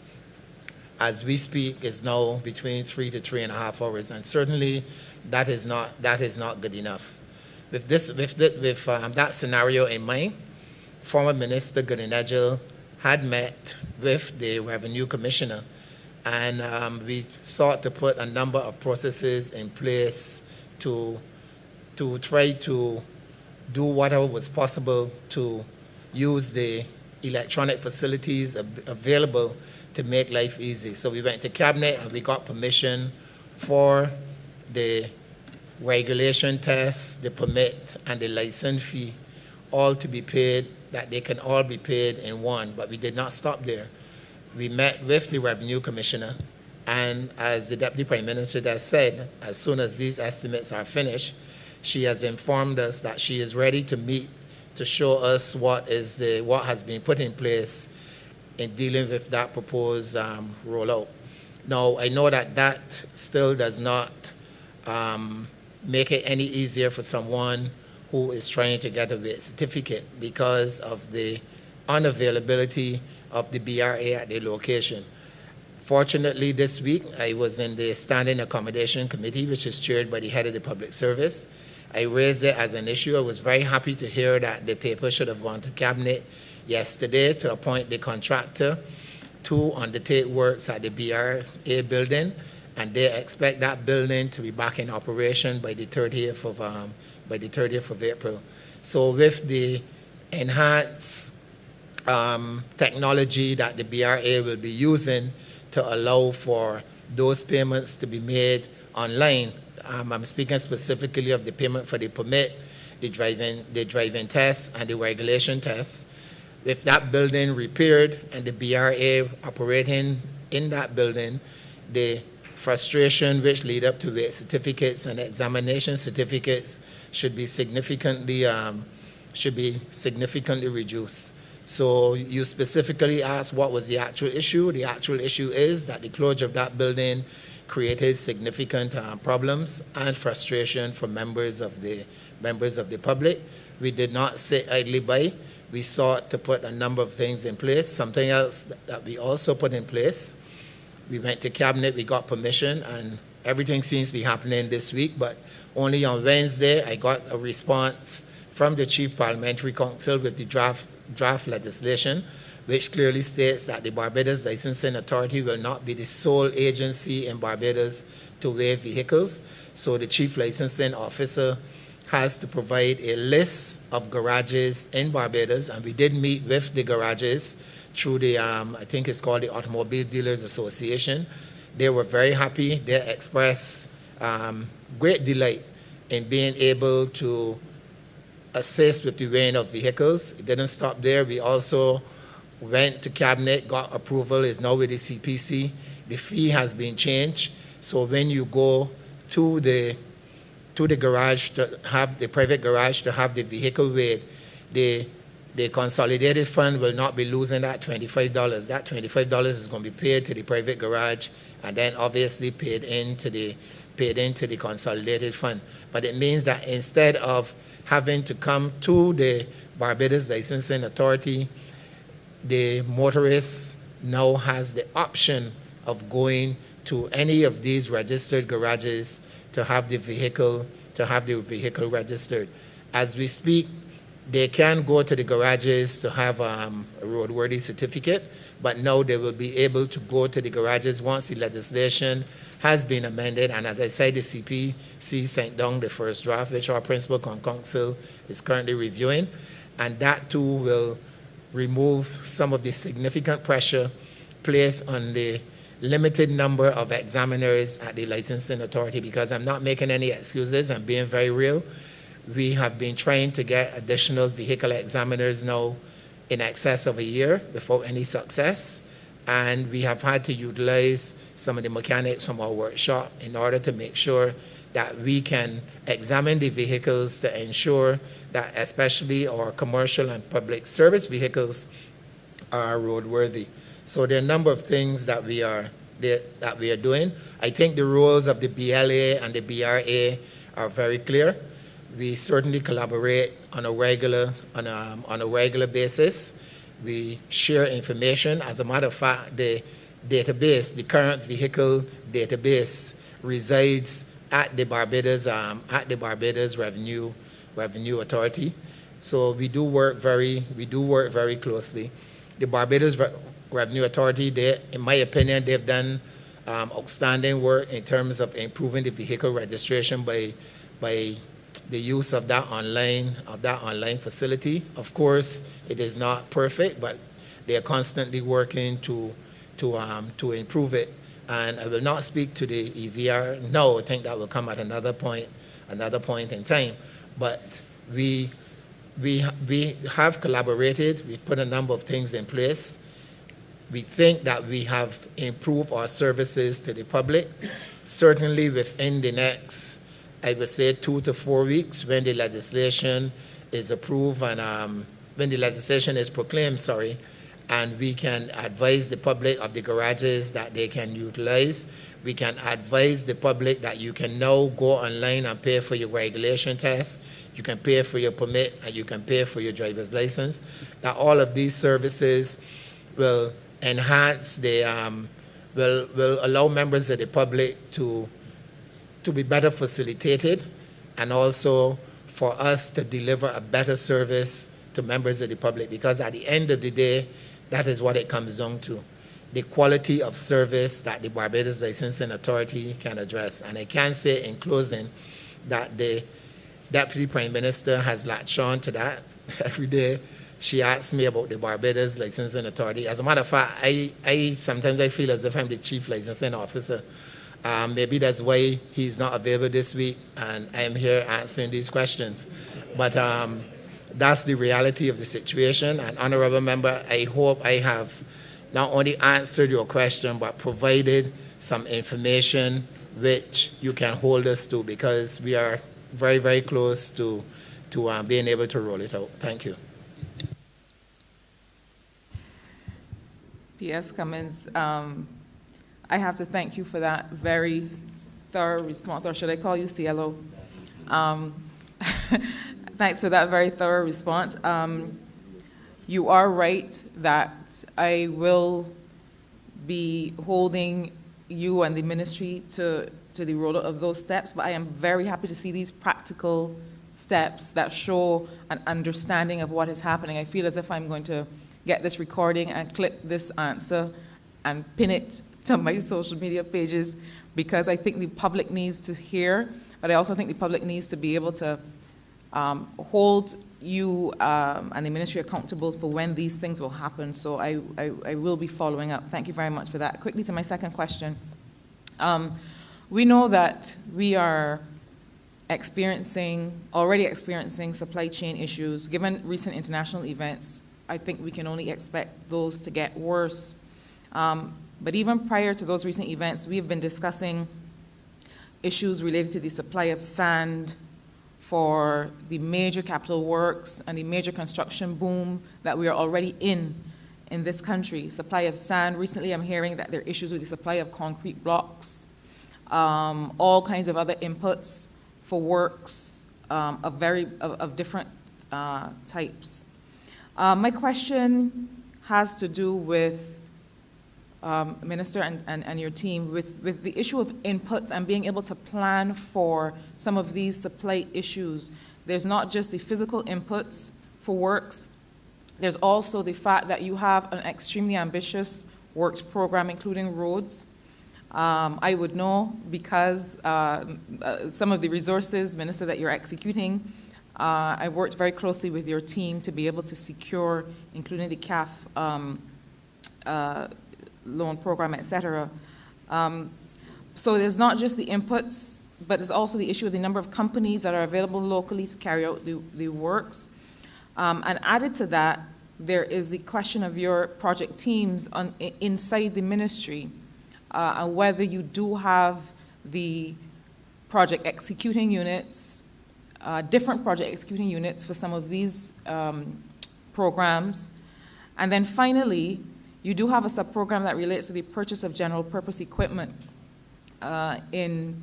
as we speak, is now between 3 to 3.5 hours, and certainly that is not good enough. With that scenario in mind, former Minister Goodinegel had met with the Revenue Commissioner, and we sought to put a number of processes in place to try to do whatever was possible to use the electronic facilities available to make life easy. So we went to Cabinet and we got permission for the regulation tests, the permit, and the license fee all to be paid, that they can all be paid in one. But we did not stop there. We met with the Revenue Commissioner, and as the Deputy Prime Minister has said, as soon as these estimates are finished, she has informed us that she is ready to meet to show us what has been put in place in dealing with that proposed rollout. Now, I know that still does not make it any easier for someone who is trying to get a weight certificate because of the unavailability of the BRA at the location. Fortunately, this week, I was in the Standing Accommodation Committee, which is chaired by the head of the Public Service. I raised it as an issue. I was very happy to hear that the paper should have gone to Cabinet yesterday to appoint the contractor to undertake works at the BRA building, and they expect that building to be back in operation by the 30th of April. So with the enhanced technology that the BRA will be using to allow for those payments to be made online, I'm speaking specifically of the payment for the permit, the driving test, and the regulation test. With that building repaired and the BRA operating in that building, the frustration which lead up to weight certificates and examination certificates should be significantly reduced. So you specifically asked what was the actual issue. The actual issue is that the closure of that building created significant problems and frustration for members of the public. We did not sit idly by. We sought to put a number of things in place. Something else that we also put in place, we went to Cabinet, we got permission, and everything seems to be happening this week, but only on Wednesday I got a response from the Chief Parliamentary Counsel with the draft legislation, which clearly states that the Barbados Licensing Authority will not be the sole agency in Barbados to weigh vehicles. So the Chief Licensing Officer has to provide a list of garages in Barbados, and we did meet with the garages through the, I think it's called the Automobile Dealers Association. They were very happy. They expressed great delight in being able to assist with the weighing of vehicles. It didn't stop there. We also went to Cabinet, got approval, is now with the CPC, the fee has been changed. So when you go to the garage to have the private garage to have the vehicle weighed, the consolidated fund will not be losing that $25. That $25 is going to be paid to the private garage and then obviously paid into the consolidated fund. But it means that instead of having to come to the Barbados Licensing Authority, the motorist now has the option of going to any of these registered garages to have the vehicle registered. As we speak, they can go to the garages to have a roadworthy certificate, but now they will be able to go to the garages once the legislation has been amended. And as I said, the CPC sent down the first draft, which our principal counsel is currently reviewing, and that too will remove some of the significant pressure placed on the limited number of examiners at the licensing authority, because I'm not making any excuses, I'm being very real. We have been trying to get additional vehicle examiners now in excess of a year without any success, and we have had to utilize some of the mechanics from our workshop in order to make sure that we can examine the vehicles to ensure that especially our commercial and public service vehicles are roadworthy. So there are a number of things that we are doing. I think the rules of the BLA and the BRA are very clear. We certainly collaborate on a regular basis. We share information. As a matter of fact, the database, the current vehicle database, resides at the Barbados Revenue Authority. So we do work very closely. The Barbados Revenue Authority, in my opinion, they've done outstanding work in terms of improving the vehicle registration by the use of that online facility. Of course, it is not perfect, but they are constantly working to improve it. And I will not speak to the EVR. No, I think that will come at another point in time. But we have collaborated. We've put a number of things in place. We think that we have improved our services to the public. Certainly within the next, I would say, 2 to 4 weeks, when the legislation is approved and when the legislation is proclaimed, and we can advise the public of the garages that they can utilize. We can advise the public that you can now go online and pay for your regulation test. You can pay for your permit, and you can pay for your driver's license. That all of these services will enhance will allow members of the public to be better facilitated, and also for us to deliver a better service to members of the public, because at the end of the day, that is what it comes down to, the quality of service that the Barbados Licensing Authority can address. And I can say in closing that the Deputy Prime Minister has latched on to that. Every day she asks me about the Barbados Licensing Authority. As a matter of fact, sometimes I feel as if I'm the Chief Licensing Officer. Maybe that's why he's not available this week and I'm here answering these questions. But that's the reality of the situation. And Honourable Member, I hope I have not only answered your question, but provided some information which you can hold us to, because we are very, very close to being able to roll it out. Thank you. P.S. Cummins, I have to thank you for that very thorough response, or should I call you CLO? Thanks for that very thorough response. You are right that I will be holding you and the ministry to the roll of those steps, but I am very happy to see these practical steps that show an understanding of what is happening. I feel as if I'm going to get this recording and clip this answer and pin it to my social media pages, because I think the public needs to hear, but I also think the public needs to be able to hold you and the ministry accountable for when these things will happen. So I will be following up. Thank you very much for that. Quickly to my second question. We know that we are already experiencing supply chain issues. Given recent international events, I think we can only expect those to get worse. But even prior to those recent events, we have been discussing issues related to the supply of sand for the major capital works and the major construction boom that we are already in this country. Supply of sand. Recently, I'm hearing that there are issues with the supply of concrete blocks, all kinds of other inputs for works of different types. My question has to do with Minister and your team with the issue of inputs and being able to plan for some of these supply issues. There's not just the physical inputs for works, there's also the fact that you have an extremely ambitious works program, including roads. I would know because some of the resources, Minister, that you're executing, I worked very closely with your team to be able to secure, including the CAF loan program, etc. So there's not just the inputs, but there's also the issue of the number of companies that are available locally to carry out the works. And added to that, there is the question of your project teams inside the ministry, and whether you do have the project executing units, different project executing units for some of these programs. And then finally, you do have a sub-program that relates to the purchase of general purpose equipment. In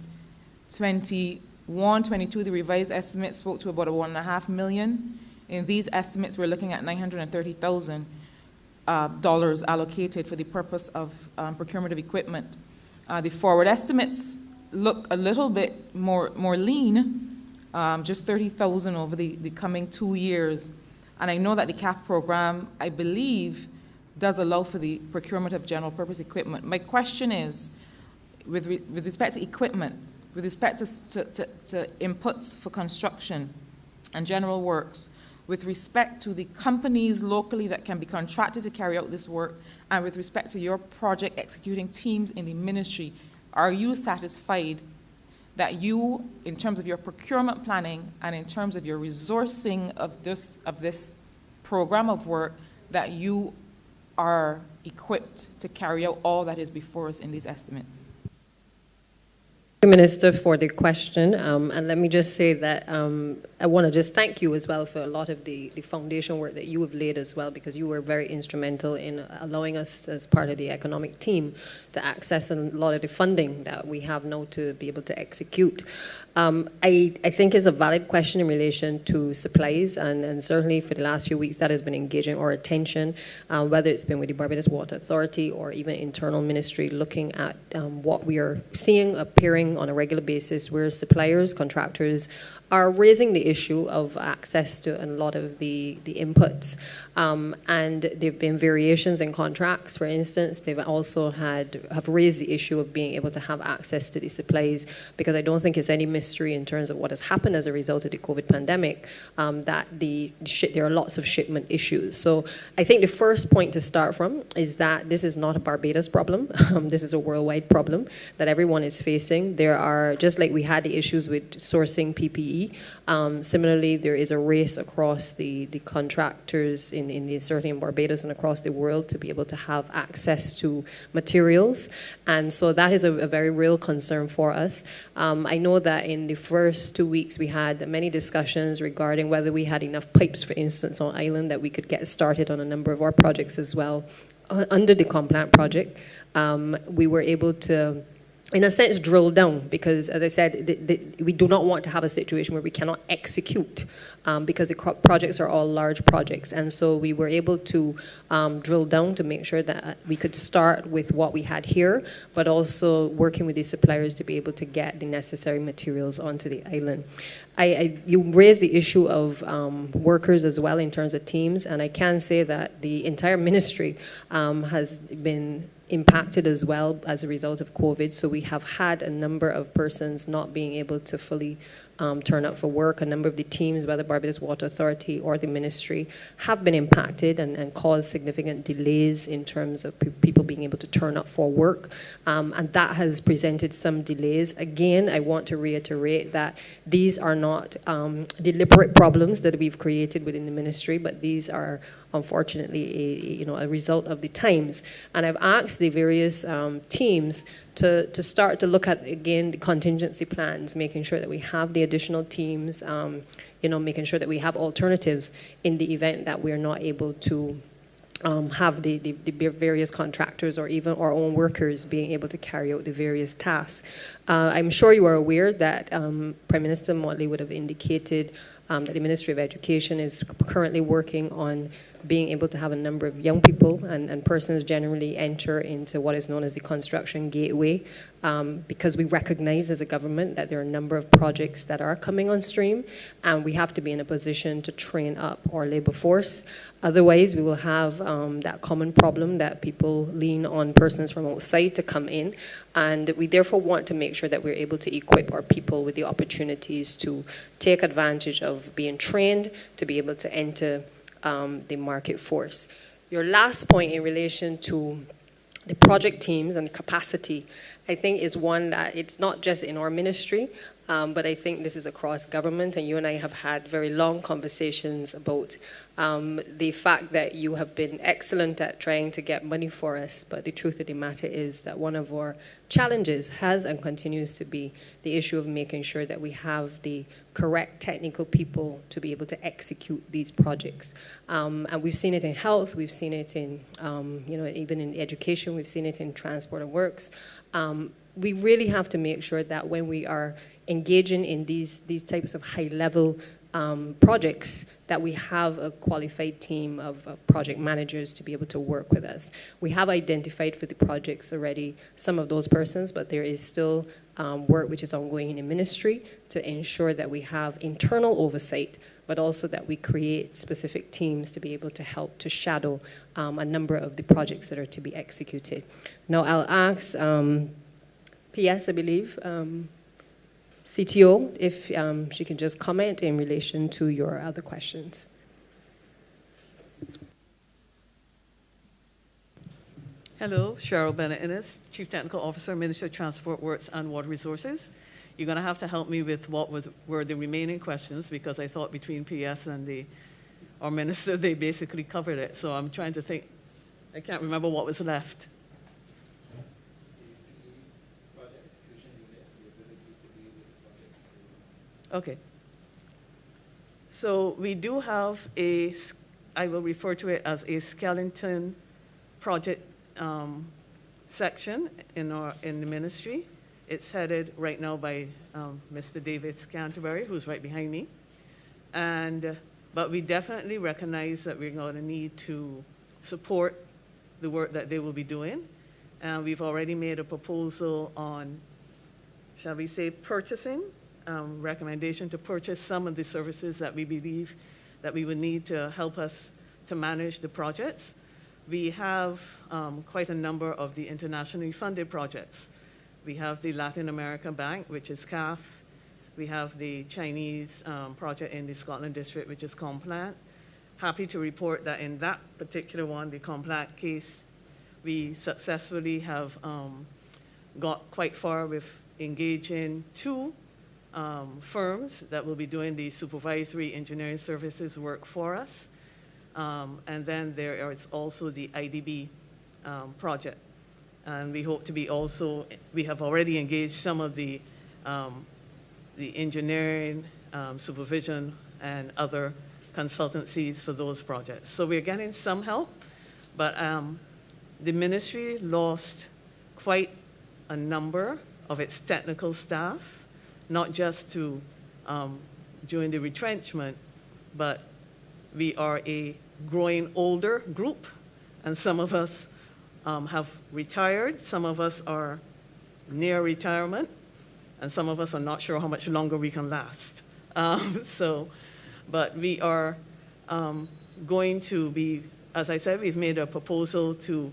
21-22, the revised estimate spoke to about $1.5 million. In these estimates, we're looking at $930,000 allocated for the purpose of procurement of equipment. The forward estimates look a little bit more lean, just $30,000 over the coming 2 years. And I know that the CAF program, I believe, does allow for the procurement of general purpose equipment. My question is, with respect to equipment, with respect to inputs for construction and general works, with respect to the companies locally that can be contracted to carry out this work, and with respect to your project executing teams in the ministry, are you satisfied that you, in terms of your procurement planning and in terms of your resourcing of this program of work, that you are equipped to carry out all that is before us in these estimates? Thank you, Minister, for the question. And let me just say that I want to just thank you as well for a lot of the foundation work that you have laid as well, because you were very instrumental in allowing us as part of the economic team to access a lot of the funding that we have now to be able to execute. I think is a valid question in relation to supplies, and certainly for the last few weeks that has been engaging our attention, whether it's been with the Barbados Water Authority or even internal ministry, looking at what we are seeing appearing on a regular basis where suppliers, contractors are raising the issue of access to a lot of the inputs. And there have been variations in contracts, for instance. They've also have raised the issue of being able to have access to the supplies, because I don't think it's any mystery in terms of what has happened as a result of the COVID pandemic, that there are lots of shipment issues. So I think the first point to start from is that this is not a Barbados problem. This is a worldwide problem that everyone is facing. There are, just like we had the issues with sourcing PPE, similarly, there is a race across the contractors certainly in Barbados and across the world to be able to have access to materials. And so that is a very real concern for us. I know that in the first 2 weeks we had many discussions regarding whether we had enough pipes, for instance, on island that we could get started on a number of our projects as well. Under the Complant project, we were able to, in a sense, drill down, because, as I said, we do not want to have a situation where we cannot execute, because the projects are all large projects. And so we were able to drill down to make sure that we could start with what we had here, but also working with the suppliers to be able to get the necessary materials onto the island. You raised the issue of workers as well in terms of teams, and I can say that the entire ministry has been impacted as well as a result of COVID. So we have had a number of persons not being able to fully turn up for work. A number of the teams, whether Barbados Water Authority or the ministry, have been impacted and caused significant delays in terms of people being able to turn up for work. And that has presented some delays. Again, I want to reiterate that these are not deliberate problems that we've created within the ministry, but these are unfortunately, a result of the times. And I've asked the various teams to start to look at, again, the contingency plans, making sure that we have the additional teams, making sure that we have alternatives in the event that we're not able to have the various contractors or even our own workers being able to carry out the various tasks. I'm sure you are aware that Prime Minister Motley would have indicated that the Ministry of Education is currently working on being able to have a number of young people and persons generally enter into what is known as the construction gateway, because we recognize as a government that there are a number of projects that are coming on stream, and we have to be in a position to train up our labor force. Otherwise, we will have that common problem that people lean on persons from outside to come in, and we therefore want to make sure that we're able to equip our people with the opportunities to take advantage of being trained to be able to enter the market force. Your last point in relation to the project teams and capacity, I think is one that it's not just in our ministry, but I think this is across government, and you and I have had very long conversations about the fact that you have been excellent at trying to get money for us, but the truth of the matter is that one of our challenges has and continues to be the issue of making sure that we have the correct technical people to be able to execute these projects. And we've seen it in health, we've seen it in, even in education, we've seen it in transport and works. We really have to make sure that when we are engaging in these types of high-level projects, that we have a qualified team of project managers to be able to work with us. We have identified for the projects already some of those persons, but there is still work which is ongoing in the ministry to ensure that we have internal oversight, but also that we create specific teams to be able to help to shadow a number of the projects that are to be executed. Now I'll ask PS, I believe, CTO, if she can just comment in relation to your other questions. Hello, Cheryl Bennett-Innes, Chief Technical Officer, Ministry of Transport, Works and Water Resources. You're going to have to help me with what were the remaining questions, because I thought between PS and our minister, they basically covered it. So I'm trying to think. I can't remember what was left. Okay. So we do have I will refer to it as a skeleton project section in the ministry. It's headed right now by Mr. David Scanterbury, who's right behind me. But we definitely recognize that we're going to need to support the work that they will be doing. And we've already made a proposal on, shall we say, purchasing, recommendation to purchase some of the services that we believe that we would need to help us to manage the projects. We have quite a number of the internationally funded projects. We have the Latin America Bank, which is CAF. We have the Chinese project in the Scotland district, which is Complant. Happy to report that in that particular one, the Complant case, we successfully have got quite far with engaging two firms that will be doing the supervisory engineering services work for us. And then there is also the IDB project. And we hope to be also, we have already engaged some of the engineering, supervision, and other consultancies for those projects. So we're getting some help, but the ministry lost quite a number of its technical staff, not just to during the retrenchment, but we are a growing older group, and some of us have retired, some of us are near retirement, and some of us are not sure how much longer we can last. But we are going to be, as I said, we've made a proposal to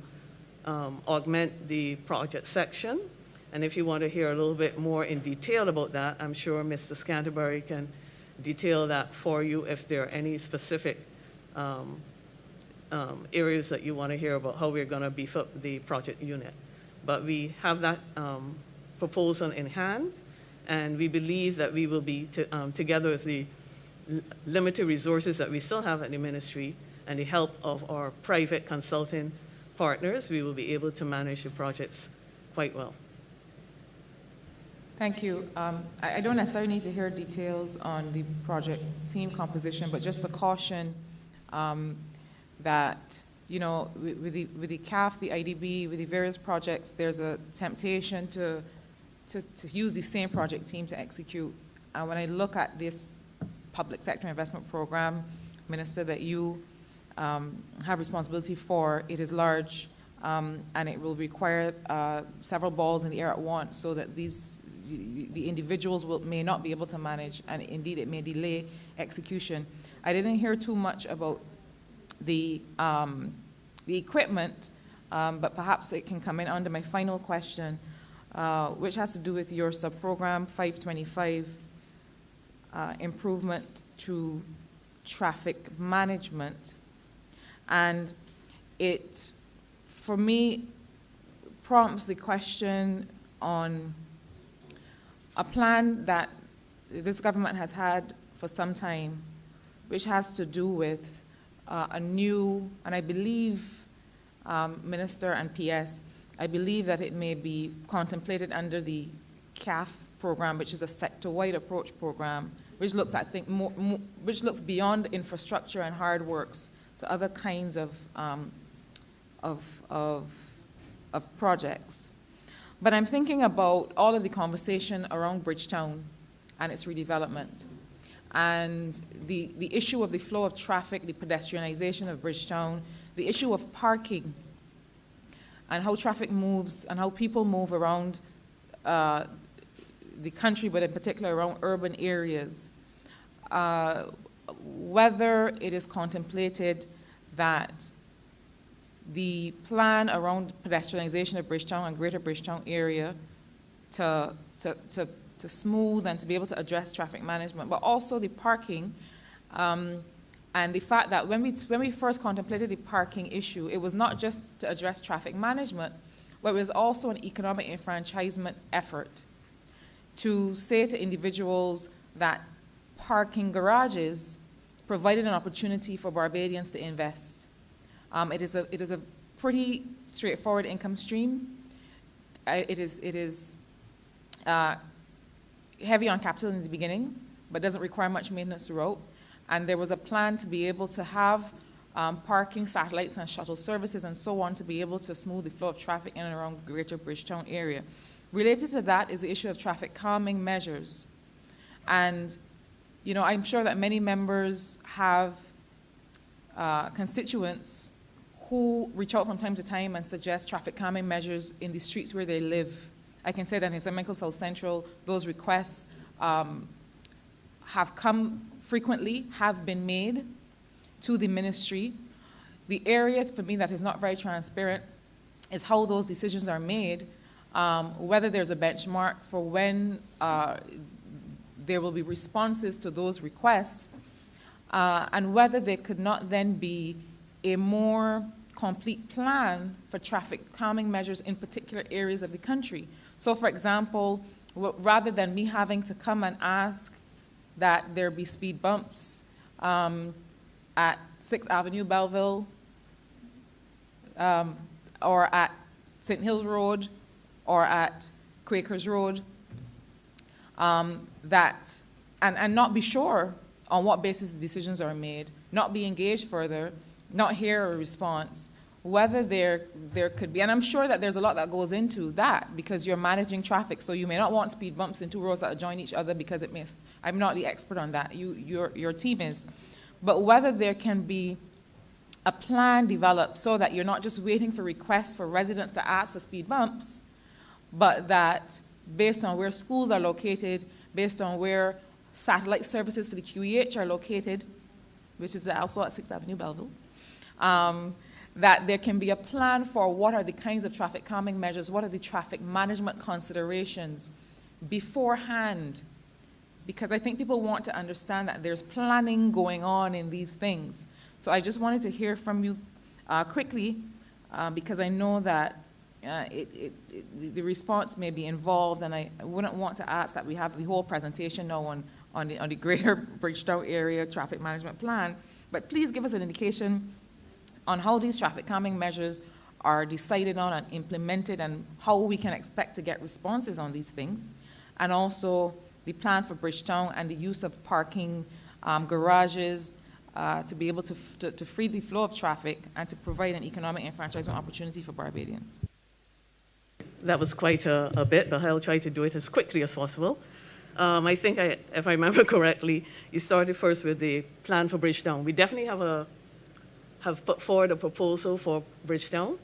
augment the project section. And if you want to hear a little bit more in detail about that, I'm sure Mr. Scanterbury can detail that for you if there are any specific areas that you want to hear about how we're going to beef up the project unit. But we have that proposal in hand, and we believe that we will be together with the limited resources that we still have at the ministry and the help of our private consulting partners, we will be able to manage the projects quite well. Thank you. I don't necessarily need to hear details on the project team composition, but just a caution that, you know, with the CAF, the IDB, with the various projects, there's a temptation to use the same project team to execute. And when I look at this public sector investment program, Minister, that you have responsibility for, it is large, and it will require several balls in the air at once, so that the individuals may not be able to manage, and indeed it may delay execution. I didn't hear too much about the equipment, but perhaps it can come in under my final question, which has to do with your sub-program 525, improvement to traffic management. And it, for me, prompts the question on a plan that this government has had for some time, which has to do with a new, and I believe, Minister and PS, I believe that it may be contemplated under the CAF program, which is a sector-wide approach program, which looks, I think, which looks beyond infrastructure and hard works to other kinds of projects. But I'm thinking about all of the conversation around Bridgetown and its redevelopment, and the issue of the flow of traffic, the pedestrianization of Bridgetown, the issue of parking, and how traffic moves and how people move around the country, but in particular around urban areas. Whether it is contemplated that the plan around pedestrianization of Bridgetown and Greater Bridgetown area to smooth and to be able to address traffic management, but also the parking, and the fact that when we first contemplated the parking issue, it was not just to address traffic management, but it was also an economic enfranchisement effort to say to individuals that parking garages provided an opportunity for Barbadians to invest. It is a pretty straightforward income stream. It is heavy on capital in the beginning, but doesn't require much maintenance throughout. And there was a plan to be able to have parking satellites and shuttle services and so on to be able to smooth the flow of traffic in and around Greater Bridgetown area. Related to that is the issue of traffic calming measures. And, you know, I'm sure that many members have constituents who reach out from time to time and suggest traffic calming measures in the streets where they live. I can say that in St. Michael South Central, those requests have come frequently, have been made to the ministry. The area, for me, that is not very transparent is how those decisions are made, whether there's a benchmark for when there will be responses to those requests, and whether there could not then be a more complete plan for traffic calming measures in particular areas of the country. So, for example, rather than me having to come and ask that there be speed bumps at 6th Avenue, Belleville, or at St. Hills Road, or at Quakers Road, and not be sure on what basis the decisions are made, not be engaged further, not hear a response, whether there could be, and I'm sure that there's a lot that goes into that because you're managing traffic, so you may not want speed bumps in two roads that adjoin each other because it may, I'm not the expert on that, your team is, but whether there can be a plan developed so that you're not just waiting for requests for residents to ask for speed bumps, but that based on where schools are located, based on where satellite services for the QEH are located, which is also at 6th Avenue, Belleville, that there can be a plan for what are the kinds of traffic calming measures, what are the traffic management considerations beforehand, because I think people want to understand that there's planning going on in these things. So I just wanted to hear from you quickly, because I know that the response may be involved, and I wouldn't want to ask that we have the whole presentation now on the Greater Bridgetown Area Traffic Management Plan, But please give us an indication on how these traffic calming measures are decided on and implemented, and how we can expect to get responses on these things, and also the plan for Bridgetown and the use of parking garages to be able to free the flow of traffic and to provide an economic enfranchisement opportunity for Barbadians. That was quite a bit, but I'll try to do it as quickly as possible. I think, if I remember correctly, you started first with the plan for Bridgetown. We definitely have put forward a proposal for Bridgetown.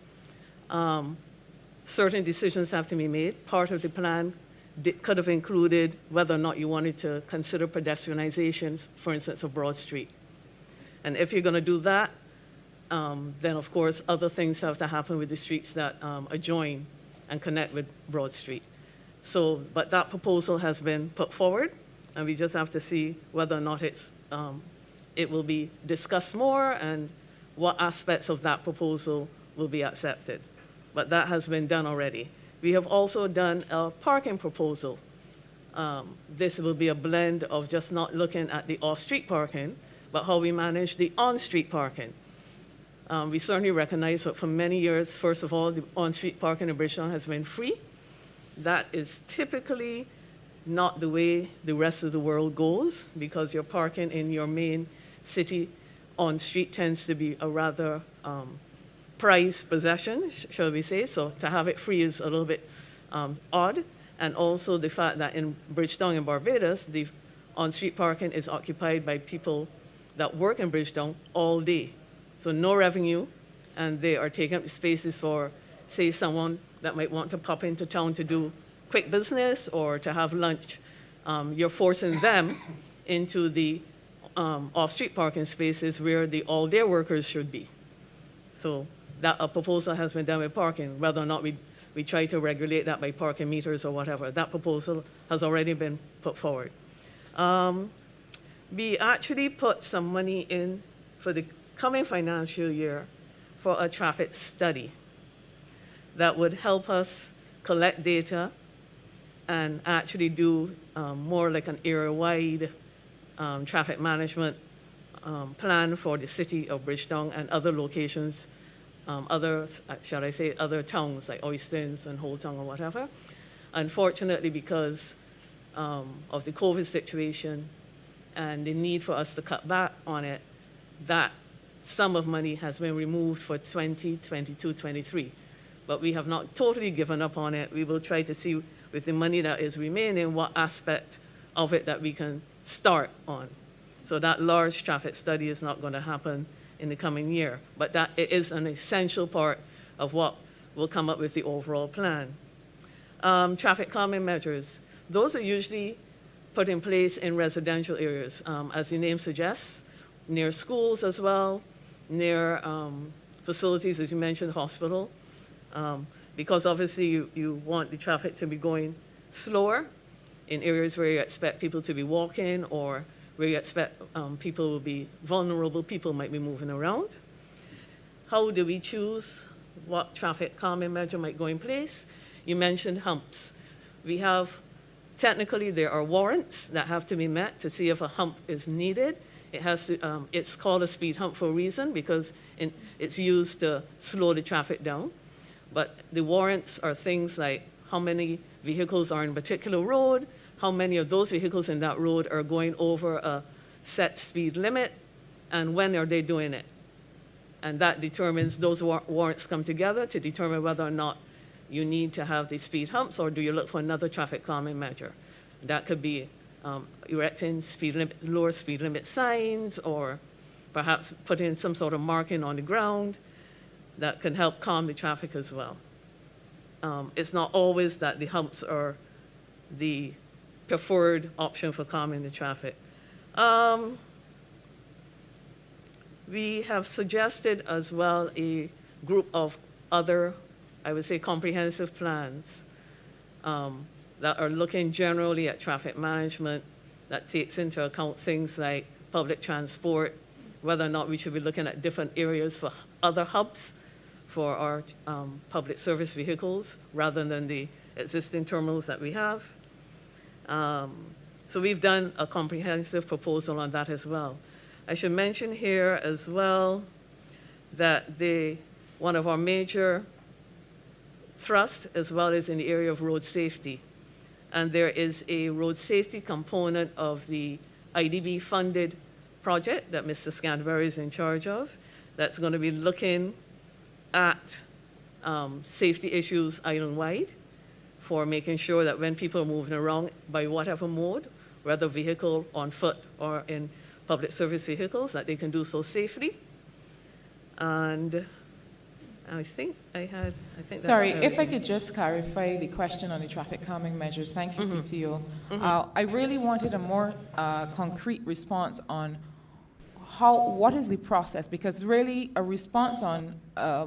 Certain decisions have to be made. Part of the plan could have included whether or not you wanted to consider pedestrianization, for instance, of Broad Street. And if you're going to do that, then of course other things have to happen with the streets that adjoin and connect with Broad Street. So, but that proposal has been put forward, and we just have to see whether or not it will be discussed more and what aspects of that proposal will be accepted. But that has been done already. We have also done a parking proposal. This will be a blend of just not looking at the off-street parking, but how we manage the on-street parking. We certainly recognize that for many years, first of all, the on-street parking in Bridgetown has been free. That is typically not the way the rest of the world goes, because your parking in your main city on street tends to be a rather prized possession, shall we say. So to have it free is a little bit odd. And also the fact that in Bridgetown and Barbados, the on-street parking is occupied by people that work in Bridgetown all day. So no revenue, and they are taking up spaces for, say, someone that might want to pop into town to do quick business or to have lunch. You're forcing them into the off-street parking spaces where the all-day workers should be. So that a proposal has been done with parking, whether or not we try to regulate that by parking meters or whatever. That proposal has already been put forward. We actually put some money in for the coming financial year for a traffic study that would help us collect data and actually do more like an area-wide traffic management plan for the city of Bridgetown and other locations, other towns like Oysters and Holtown or whatever. Unfortunately, because of the COVID situation and the need for us to cut back on it, that sum of money has been removed for 2022-23. But we have not totally given up on it. We will try to see with the money that is remaining what aspect of it that we can start on. So that large traffic study is not going to happen in the coming year, but that it is an essential part of what will come up with the overall plan. Traffic calming measures. Those are usually put in place in residential areas, as the name suggests, near schools as well, near facilities, as you mentioned, hospital, because obviously you want the traffic to be going slower in areas where you expect people to be walking or where you expect people will be vulnerable, people might be moving around. How do we choose what traffic calming measure might go in place? You mentioned humps. We have, technically there are warrants that have to be met to see if a hump is needed. It has to, it's called a speed hump for a reason, because it's used to slow the traffic down. But the warrants are things like how many vehicles are in a particular road, how many of those vehicles in that road are going over a set speed limit, and when are they doing it. And that determines, those warrants come together to determine whether or not you need to have the speed humps, or do you look for another traffic calming measure. That could be erecting lower speed limit signs, or perhaps putting some sort of marking on the ground that can help calm the traffic as well. It's not always that the humps are the preferred option for calming the traffic. We have suggested as well a group of other, I would say, comprehensive plans that are looking generally at traffic management, that takes into account things like public transport, whether or not we should be looking at different areas for other hubs for our public service vehicles rather than the existing terminals that we have. So we've done a comprehensive proposal on that as well. I should mention here as well that one of our major thrusts as well is in the area of road safety. And there is a road safety component of the IDB-funded project that Mr. Scantlebury is in charge of that's going to be looking at safety issues island-wide for making sure that when people are moving around by whatever mode, whether vehicle, on foot, or in public service vehicles, that they can do so safely. And I think that's Sorry, if I everything. could just clarify the question on the traffic calming measures. Thank you, CTO. I really wanted a more concrete response on what is the process, because really a response on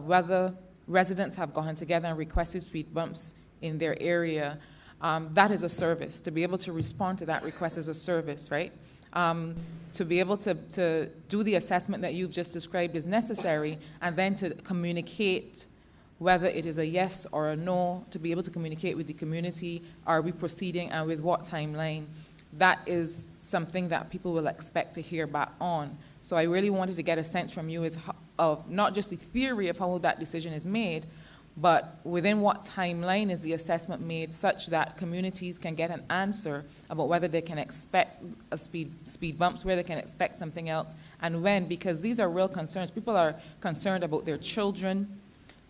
whether residents have gone together and requested speed bumps in their area, that is a service. To be able to respond to that request is a service, right? To be able to do the assessment that you've just described is necessary, and then to communicate whether it is a yes or a no, to be able to communicate with the community, are we proceeding and with what timeline, that is something that people will expect to hear back on. So I really wanted to get a sense from you of not just the theory of how that decision is made, but within what timeline is the assessment made such that communities can get an answer about whether they can expect a speed bumps, where they can expect something else, and when, because these are real concerns. People are concerned about their children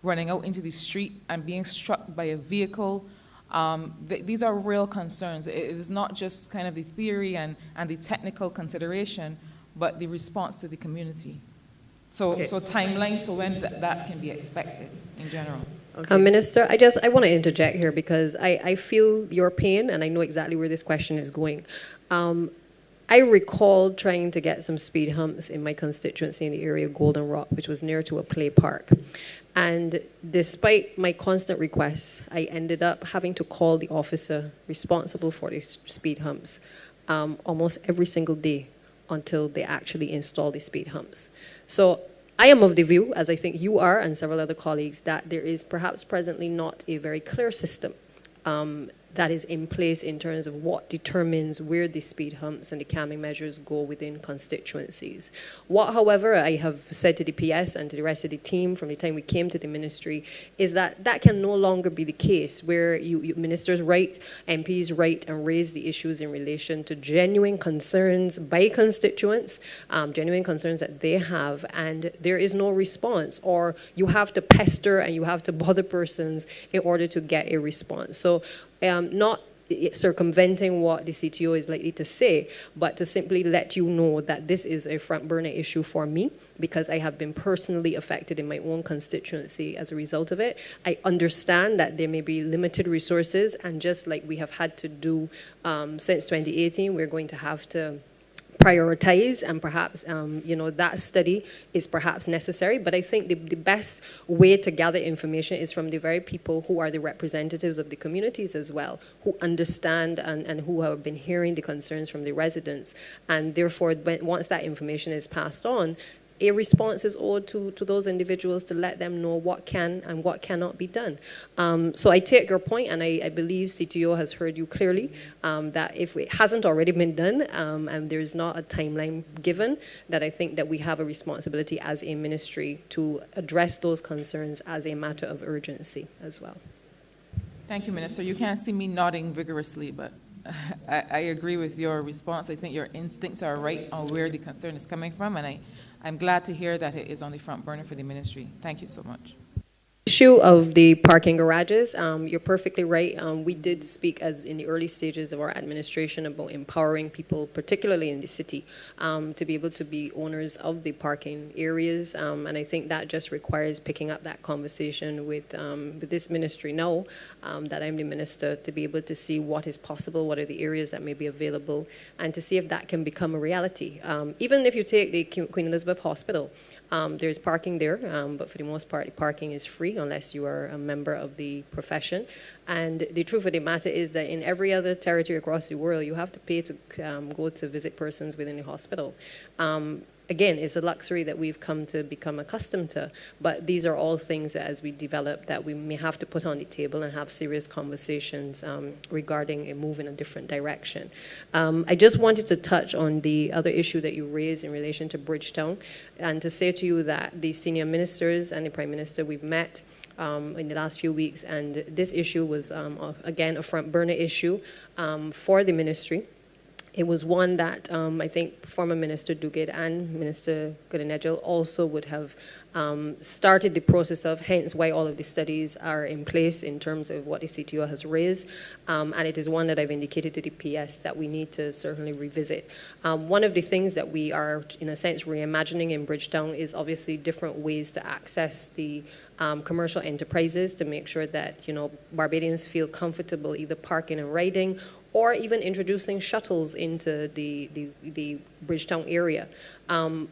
running out into the street and being struck by a vehicle. These are real concerns. It is not just kind of the theory and the technical consideration, but the response to the community. So timelines for when that can be expected in general. Okay. Minister, I want to interject here because I feel your pain and I know exactly where this question is going. I recall trying to get some speed humps in my constituency in the area of Golden Rock, which was near to a play park. And despite my constant requests, I ended up having to call the officer responsible for the speed humps almost every single day until they actually install the speed humps. So I am of the view, as I think you are and several other colleagues, that there is perhaps presently not a very clear system that is in place in terms of what determines where the speed humps and the calming measures go within constituencies. What, however, I have said to the PS and to the rest of the team from the time we came to the ministry is that that can no longer be the case, where you ministers write, MPs write and raise the issues in relation to genuine concerns by constituents, genuine concerns that they have, and there is no response, or you have to pester and you have to bother persons in order to get a response. So not circumventing what the CTO is likely to say, but to simply let you know that this is a front burner issue for me because I have been personally affected in my own constituency as a result of it. I understand that there may be limited resources, and just like we have had to do since 2018, we're going to have to prioritize, and perhaps that study is perhaps necessary, but I think the best way to gather information is from the very people who are the representatives of the communities as well, who understand and who have been hearing the concerns from the residents, and therefore once that information is passed on, a response is owed to those individuals to let them know what can and what cannot be done. So I take your point, and I believe CTO has heard you clearly, that if it hasn't already been done and there's not a timeline given, that I think that we have a responsibility as a ministry to address those concerns as a matter of urgency as well. Thank you, Minister. You can't see me nodding vigorously, but I agree with your response. I think your instincts are right on where the concern is coming from, and I'm glad to hear that it is on the front burner for the ministry. Thank you so much. Issue of the parking garages, you're perfectly right. We did speak as in the early stages of our administration about empowering people, particularly in the city, to be able to be owners of the parking areas. And I think that just requires picking up that conversation with this ministry now that I'm the minister, to be able to see what is possible, what are the areas that may be available, and to see if that can become a reality. Even if you take the Queen Elizabeth Hospital, there's parking there, but for the most part, the parking is free unless you are a member of the profession. And the truth of the matter is that in every other territory across the world, you have to pay to go to visit persons within the hospital. again, it's a luxury that we've come to become accustomed to, but these are all things that as we develop that we may have to put on the table and have serious conversations regarding a move in a different direction. I just wanted to touch on the other issue that you raised in relation to Bridgetown, and to say to you that the senior ministers and the Prime Minister, we've met in the last few weeks, and this issue was, again, a front burner issue for the ministry. It was one that I think former Minister Duguid and Minister Goodinejel also would have started the process of, hence why all of the studies are in place in terms of what the CTO has raised. And it is one that I've indicated to the PS that we need to certainly revisit. One of the things that we are, in a sense, reimagining in Bridgetown is obviously different ways to access the commercial enterprises to make sure that, you know, Barbadians feel comfortable either parking and riding, or even introducing shuttles into the Bridgetown area.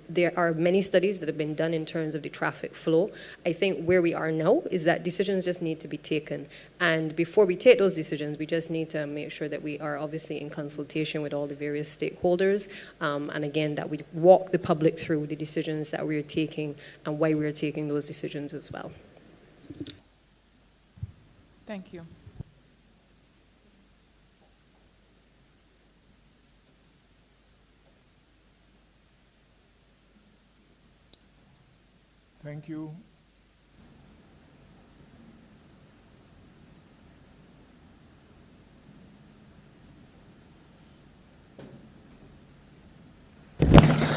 There are many studies that have been done in terms of the traffic flow. I think where we are now is that decisions just need to be taken. And before we take those decisions, we just need to make sure that we are obviously in consultation with all the various stakeholders. And again, that we walk the public through the decisions that we're taking and why we're taking those decisions as well. Thank you. Thank you.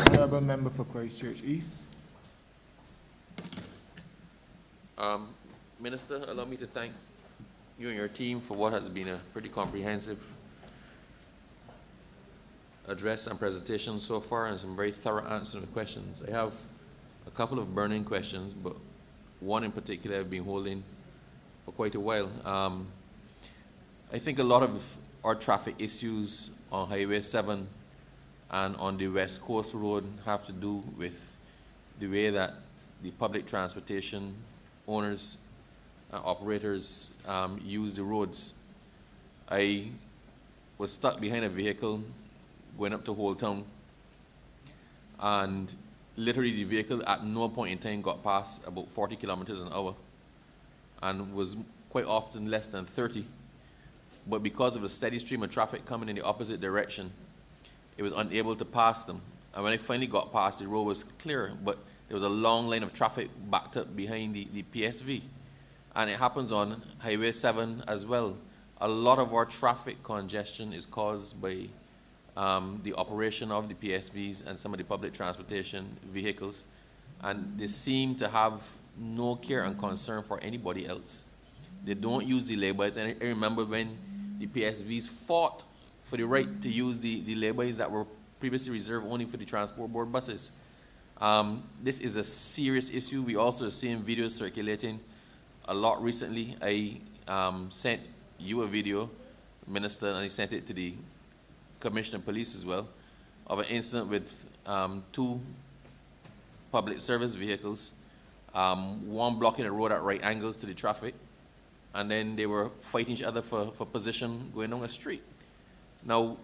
Honourable Member for Christchurch East. Minister, allow me to thank you and your team for what has been a pretty comprehensive address and presentation so far, and some very thorough answers to the questions. I have a couple of burning questions, but one in particular I've been holding for quite a while. I think a lot of our traffic issues on Highway 7 and on the West Coast Road have to do with the way that the public transportation owners and operators use the roads. I was stuck behind a vehicle going up to Old Town, and literally the vehicle at no point in time got past about 40 kilometers an hour and was quite often less than 30. But because of a steady stream of traffic coming in the opposite direction, it was unable to pass them. And when I finally got past, the road was clear, but there was a long line of traffic backed up behind the PSV. And it happens on Highway 7 as well. A lot of our traffic congestion is caused by the operation of the PSVs and some of the public transportation vehicles, and they seem to have no care and concern for anybody else. They don't use the laybys, and I remember when the PSVs fought for the right to use the laybys that were previously reserved only for the transport board buses. This is a serious issue. We also are seeing videos circulating a lot recently. I sent you a video, Minister, and I sent it to the Commissioner of Police as well, of an incident with two public service vehicles, one blocking the road at right angles to the traffic, and then they were fighting each other for position going down a street. Now,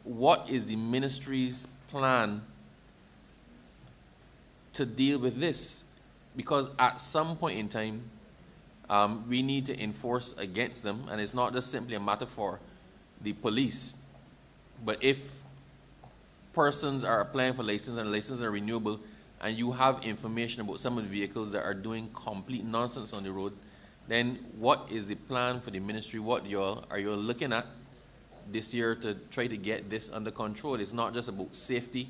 what is the ministry's plan to deal with this? Because at some point in time, we need to enforce against them, and it's not just simply a matter for the police. But if persons are applying for license and licenses are renewable, and you have information about some of the vehicles that are doing complete nonsense on the road, then what is the plan for the ministry? What are you looking at this year to try to get this under control? It's not just about safety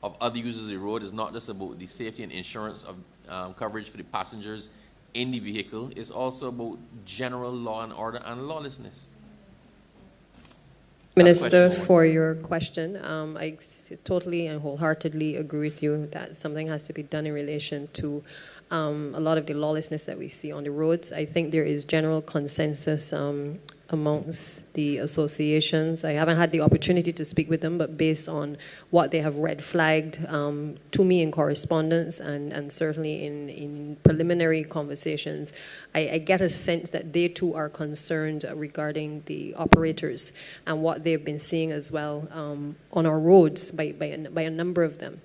of other users of the road. It's not just about the safety and insurance of coverage for the passengers in the vehicle. It's also about general law and order and lawlessness. Minister, for your question. I totally and wholeheartedly agree with you that something has to be done in relation to a lot of the lawlessness that we see on the roads. I think there is general consensus amongst the associations. I haven't had the opportunity to speak with them, but based on what they have red flagged to me in correspondence and certainly in preliminary conversations, I get a sense that they too are concerned regarding the operators and what they've been seeing as well on our roads by a number of them.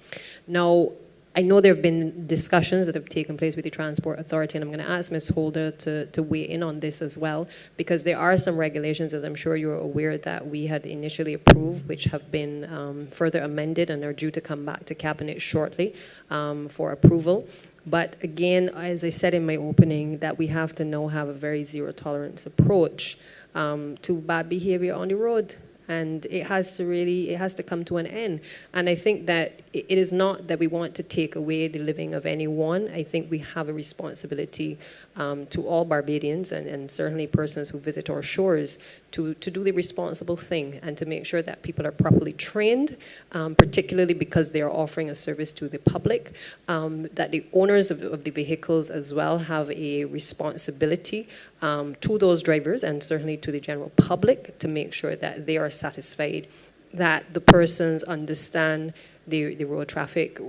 Now, I know there have been discussions that have taken place with the Transport Authority, and I'm going to ask Ms. Holder to weigh in on this as well, because there are some regulations, as I'm sure you're aware, that we had initially approved, which have been further amended and are due to come back to Cabinet shortly for approval. But again, as I said in my opening, that we have to now have a very zero-tolerance approach to bad behavior on the road. And it has to come to an end. And I think that it is not that we want to take away the living of anyone. I think we have a responsibility to all Barbadians and certainly persons who visit our shores to do the responsible thing and to make sure that people are properly trained, particularly because they are offering a service to the public, that the owners of the vehicles as well have a responsibility to those drivers and certainly to the general public to make sure that they are satisfied, that the persons understand the road traffic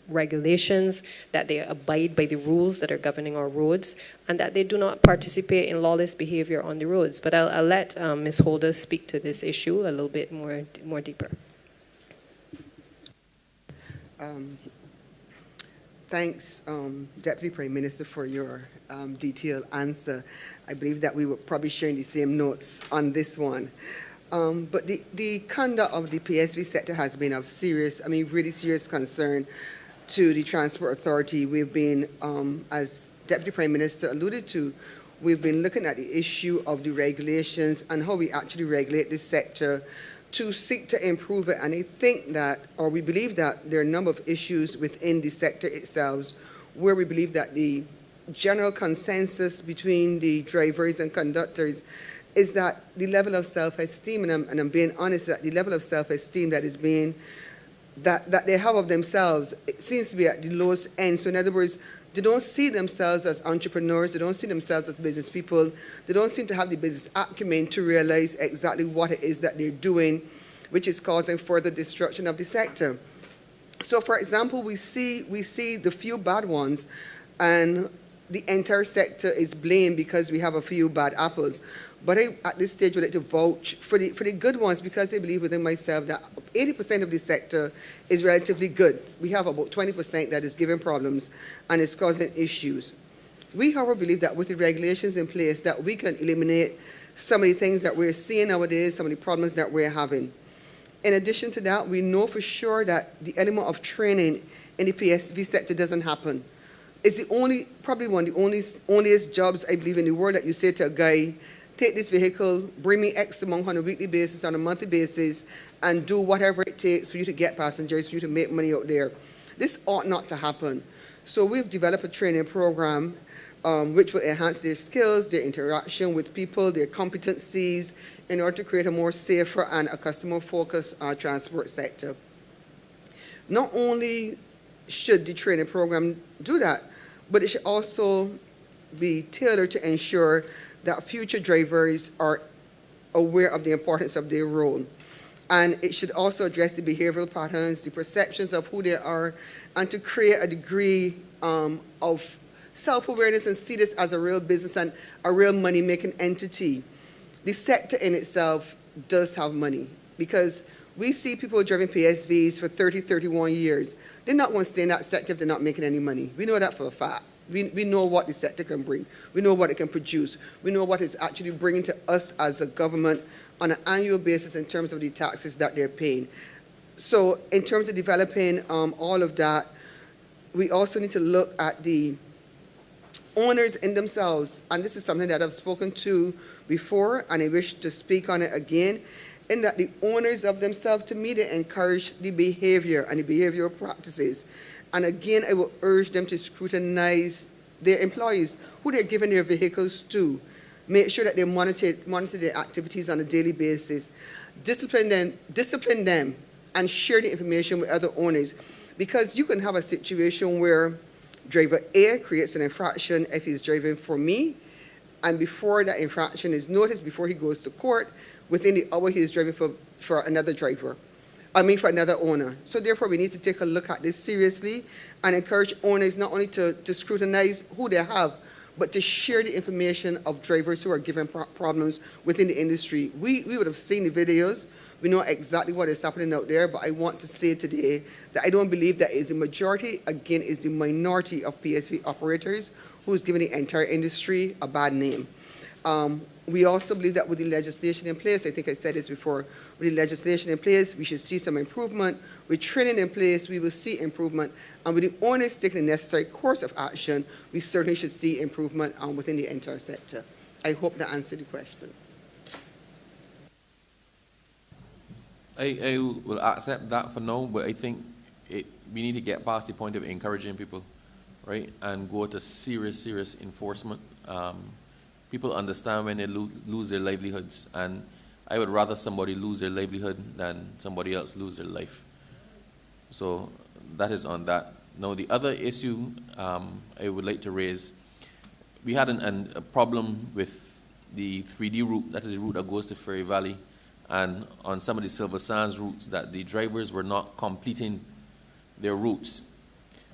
regulations, that they abide by the rules that are governing our roads, and that they do not participate in lawless behavior on the roads. But I'll let Ms. Holder speak to this issue a little bit more deeper. Thanks, Deputy Prime Minister, for your detailed answer. I believe that we were probably sharing the same notes on this one. But the conduct of the PSV sector has been of really serious concern to the Transport Authority. We've been, as Deputy Prime Minister alluded to, we've been looking at the issue of the regulations and how we actually regulate this sector to seek to improve it. And I think that, or we believe that there are a number of issues within the sector itself where we believe that the general consensus between the drivers and conductors is that the level of self-esteem, and I'm being honest, that the level of self-esteem that is being, that they have of themselves, it seems to be at the lowest end. So in other words, they don't see themselves as entrepreneurs, they don't see themselves as business people, they don't seem to have the business acumen to realize exactly what it is that they're doing, which is causing further destruction of the sector. So for example, we see the few bad ones, and the entire sector is blamed because we have a few bad apples. But I, at this stage, would like to vouch for the good ones, because I believe within myself that 80% of the sector is relatively good. We have about 20% that is giving problems and is causing issues. We, however, believe that with the regulations in place that we can eliminate some of the things that we're seeing nowadays, some of the problems that we're having. In addition to that, we know for sure that the element of training in the PSV sector doesn't happen. It's the only, probably one of the onlyest jobs, I believe, in the world that you say to a guy, take this vehicle, bring me X amount on a weekly basis, on a monthly basis, and do whatever it takes for you to get passengers, for you to make money out there. This ought not to happen. So we've developed a training program which will enhance their skills, their interaction with people, their competencies, in order to create a more safer and a customer-focused transport sector. Not only should the training program do that, but it should also be tailored to ensure that future drivers are aware of the importance of their role. And it should also address the behavioral patterns, the perceptions of who they are, and to create a degree of self-awareness and see this as a real business and a real money-making entity. The sector in itself does have money, because we see people driving PSVs for 30, 31 years. They're not going to stay in that sector if they're not making any money. We know that for a fact. We know what the sector can bring. We know what it can produce. We know what it's actually bringing to us as a government on an annual basis in terms of the taxes that they're paying. So in terms of developing all of that, we also need to look at the owners in themselves. And this is something that I've spoken to before, and I wish to speak on it again, in that the owners of themselves, to me, they encourage the behavior and the behavioral practices. And again, I will urge them to scrutinize their employees, who they're giving their vehicles to. Make sure that they monitor their activities on a daily basis. Discipline them, and share the information with other owners. Because you can have a situation where driver A creates an infraction if he's driving for me, and before that infraction is noticed, before he goes to court, within the hour he is driving for another driver. For another owner. So therefore, we need to take a look at this seriously and encourage owners not only to scrutinize who they have, but to share the information of drivers who are given problems within the industry. We would have seen the videos. We know exactly what is happening out there, but I want to say today that I don't believe that is the majority, again, is the minority of PSV operators who's giving the entire industry a bad name. We also believe that with the legislation in place, I think I said this before, with the legislation in place, we should see some improvement. With training in place, we will see improvement. And with the owners taking the necessary course of action, we certainly should see improvement within the entire sector. I hope that answered the question. I will accept that for now, but I think we need to get past the point of encouraging people, right, and go to serious enforcement. People understand when they lose their livelihoods, and I would rather somebody lose their livelihood than somebody else lose their life. So that is on that. Now, the other issue I would like to raise, we had a problem with the 3D route, that is the route that goes to Ferry Valley, and on some of the Silver Sands routes that the drivers were not completing their routes.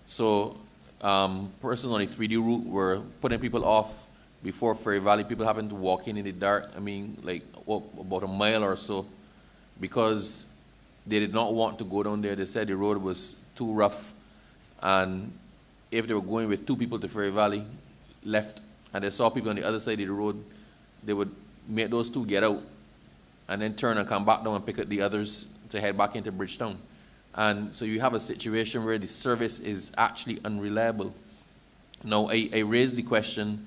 So persons on the 3D route were putting people off before Ferry Valley. People having to walk in the dark, like about a mile or so, because they did not want to go down there. They said the road was too rough, and if they were going with 2 people to Ferry Valley left, and they saw people on the other side of the road, they would make those 2 get out and then turn and come back down and pick up the others to head back into Bridgetown. And so you have a situation where the service is actually unreliable. Now, I raised the question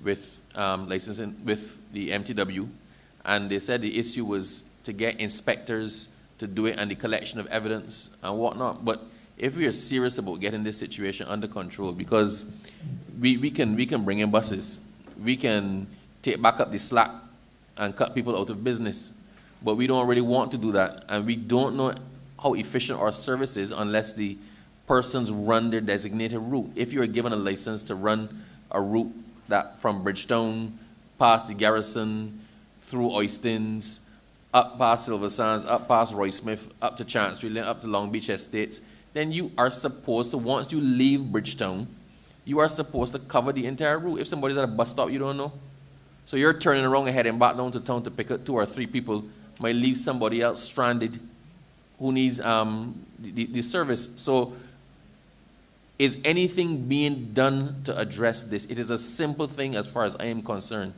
with licensing with the MTW, and they said the issue was to get inspectors to do it and the collection of evidence and whatnot. But if we are serious about getting this situation under control, because we can bring in buses, we can take back up the slack and cut people out of business, but we don't really want to do that, and we don't know how efficient our service is unless the persons run their designated route. If you are given a license to run a route that from Bridgetown, past the Garrison, through Oistins, up past Silver Sands, up past Roy Smith, up to Chancery Lane, up to Long Beach Estates, then you are supposed to, once you leave Bridgetown, you are supposed to cover the entire route. If somebody's at a bus stop, you don't know. So you're turning around and heading back down to town to pick up 2 or 3 people, might leave somebody else stranded who needs the service. So is anything being done to address this? It is a simple thing as far as I am concerned.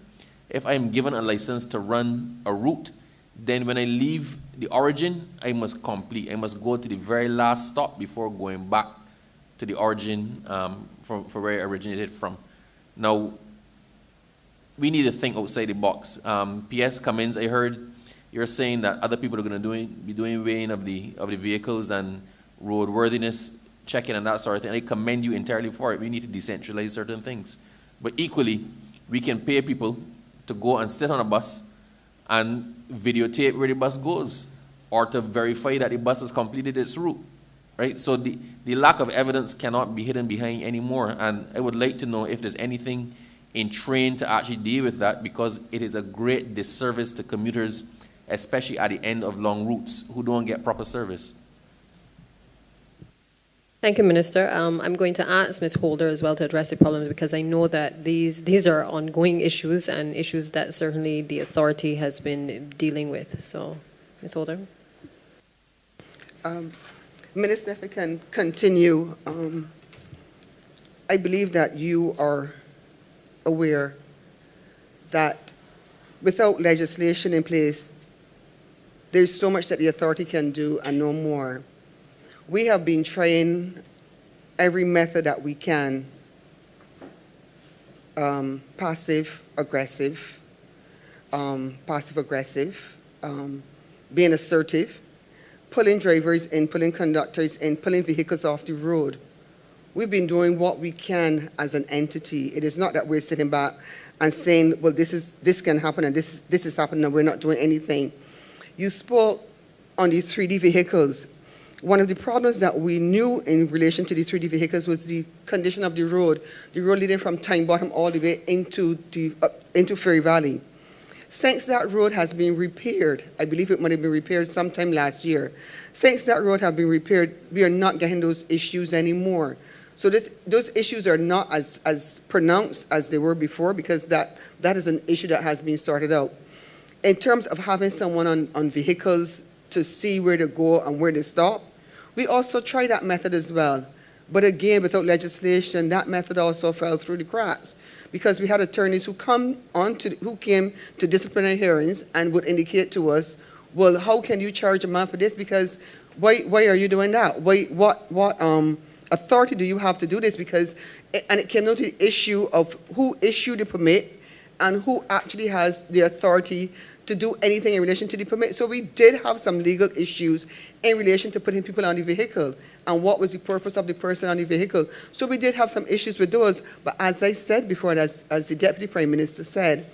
If I am given a license to run a route, then when I leave the origin, I must complete. I must go to the very last stop before going back to the origin for where I originated from. Now, we need to think outside the box. PS Cummins, I heard you're saying that other people are going to be doing weighing of the vehicles and roadworthiness checking and that sort of thing. I commend you entirely for it. We need to decentralize certain things. But equally, we can pay people to go and sit on a bus and videotape where the bus goes, or to verify that the bus has completed its route, right? So the lack of evidence cannot be hidden behind anymore. And I would like to know if there's anything in train to actually deal with that, because it is a great disservice to commuters, especially at the end of long routes, who don't get proper service. Thank you, Minister. I'm going to ask Ms. Holder as well to address the problems, because I know that these are ongoing issues and issues that certainly the authority has been dealing with. So, Ms. Holder. Minister, if I can continue, I believe that you are aware that without legislation in place, there's so much that the authority can do and no more. We have been trying every method that we can, passive-aggressive, being assertive, pulling drivers in, pulling conductors in, pulling vehicles off the road. We've been doing what we can as an entity. It is not that we're sitting back and saying, well, this can happen and this is happening and we're not doing anything. You spoke on the 3D vehicles. One of the problems that we knew in relation to the 3D vehicles was the condition of the road leading from Tyne Bottom all the way into the into Ferry Valley. Since that road has been repaired, I believe it might have been repaired sometime last year. Since that road has been repaired, we are not getting those issues anymore. So those issues are not as pronounced as they were before, because that is an issue that has been sorted out. In terms of having someone on vehicles to see where to go and where to stop, we also tried that method as well. But again, without legislation, that method also fell through the cracks, because we had attorneys who came to disciplinary hearings and would indicate to us, well, how can you charge a man for this? Because why are you doing that? What authority do you have to do this? And it came down to the issue of who issued the permit and who actually has the authority to do anything in relation to the permit. So we did have some legal issues in relation to putting people on the vehicle and what was the purpose of the person on the vehicle. So we did have some issues with those. But as I said before, and as the Deputy Prime Minister said,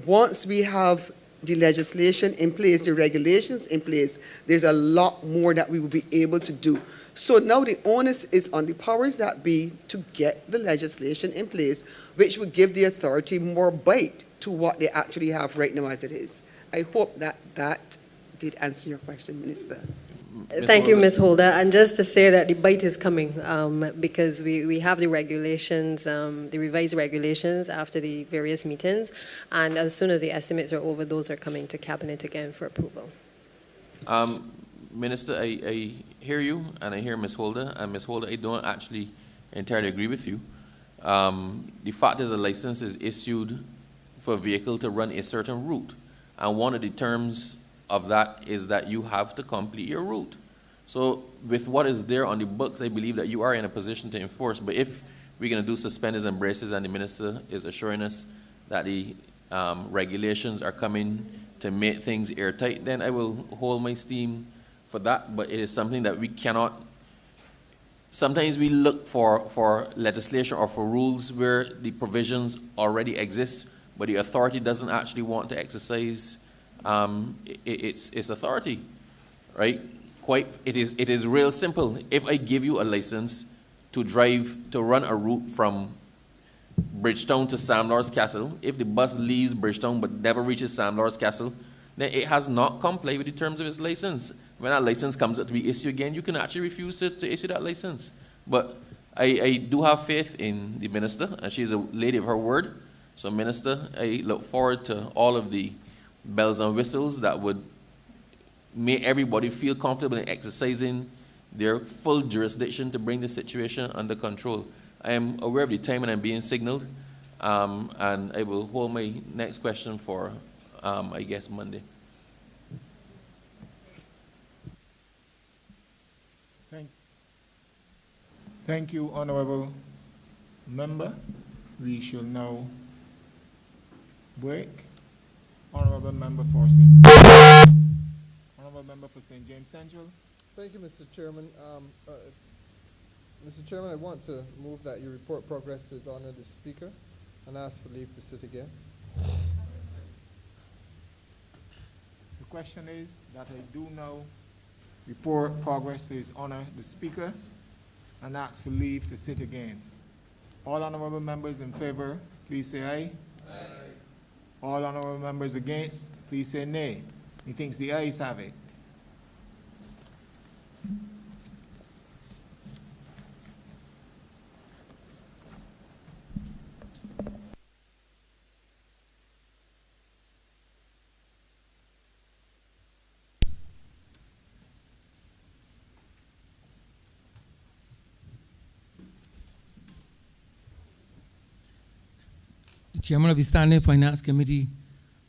once we have the legislation in place, the regulations in place, there's a lot more that we will be able to do. So now the onus is on the powers that be to get the legislation in place, which would give the authority more bite to what they actually have right now as it is. I hope that did answer your question, Minister. Thank you, Ms. Holder. And just to say that the bite is coming, because we have the regulations, the revised regulations after the various meetings, and as soon as the estimates are over, those are coming to Cabinet again for approval. Minister, I hear you, and I hear Ms. Holder, and Ms. Holder, I don't actually entirely agree with you. The fact is, a license is issued for a vehicle to run a certain route, and one of the terms of that is that you have to complete your route. So with what is there on the books, I believe that you are in a position to enforce. But if we're going to do suspenders and braces, and the minister is assuring us that the regulations are coming to make things airtight, then I will hold my steam for that. But it is something that we cannot. Sometimes we look for legislation or for rules where the provisions already exist, but the authority doesn't actually want to exercise its authority, right? It is real simple. If I give you a license to run a route from Bridgetown to Sam Lord's Castle, if the bus leaves Bridgetown but never reaches Sam Lord's Castle, then it has not complied with the terms of its license. When that license comes up to be issued again, you can actually refuse to issue that license. But I do have faith in the minister, and she's a lady of her word. So, Minister, I look forward to all of the bells and whistles that would make everybody feel comfortable in exercising their full jurisdiction to bring the situation under control. I am aware of the time and I'm being signaled, and I will hold my next question for, I guess, Monday. Thank you, Honourable Member. We shall now break. Honourable Member for St. James Central. Thank you, Mr. Chairman. Mr. Chairman, I want to move that your report progresses honor the Speaker and ask for leave to sit again. The question is that I do now report progress is honor the Speaker and ask for leave to sit again. All honourable members in favor, please say aye. Aye. All honourable members against, please say nay. Methinks the ayes have it. The Chairman of the Standing Finance Committee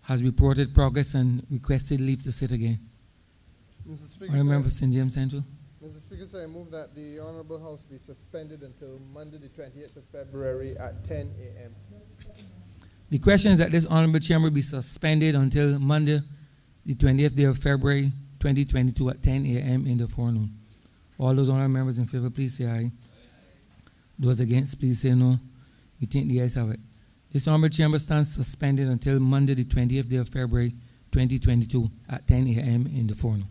has reported progress and requested leave to sit again. Mr. Speaker, Honourable St. James Central. Mr. Speaker, sir, I move that the Honourable House be suspended until Monday, the 28th of February at 10 a.m. The question is that this Honourable Chamber be suspended until Monday, the 20th day of February 2022 at 10 a.m. in the forenoon. All those honourable members in favor, please say aye. Those against, please say no. We think the ayes have it. This Honourable Chamber stands suspended until Monday, the 20th day of February 2022 at 10 a.m. in the forenoon.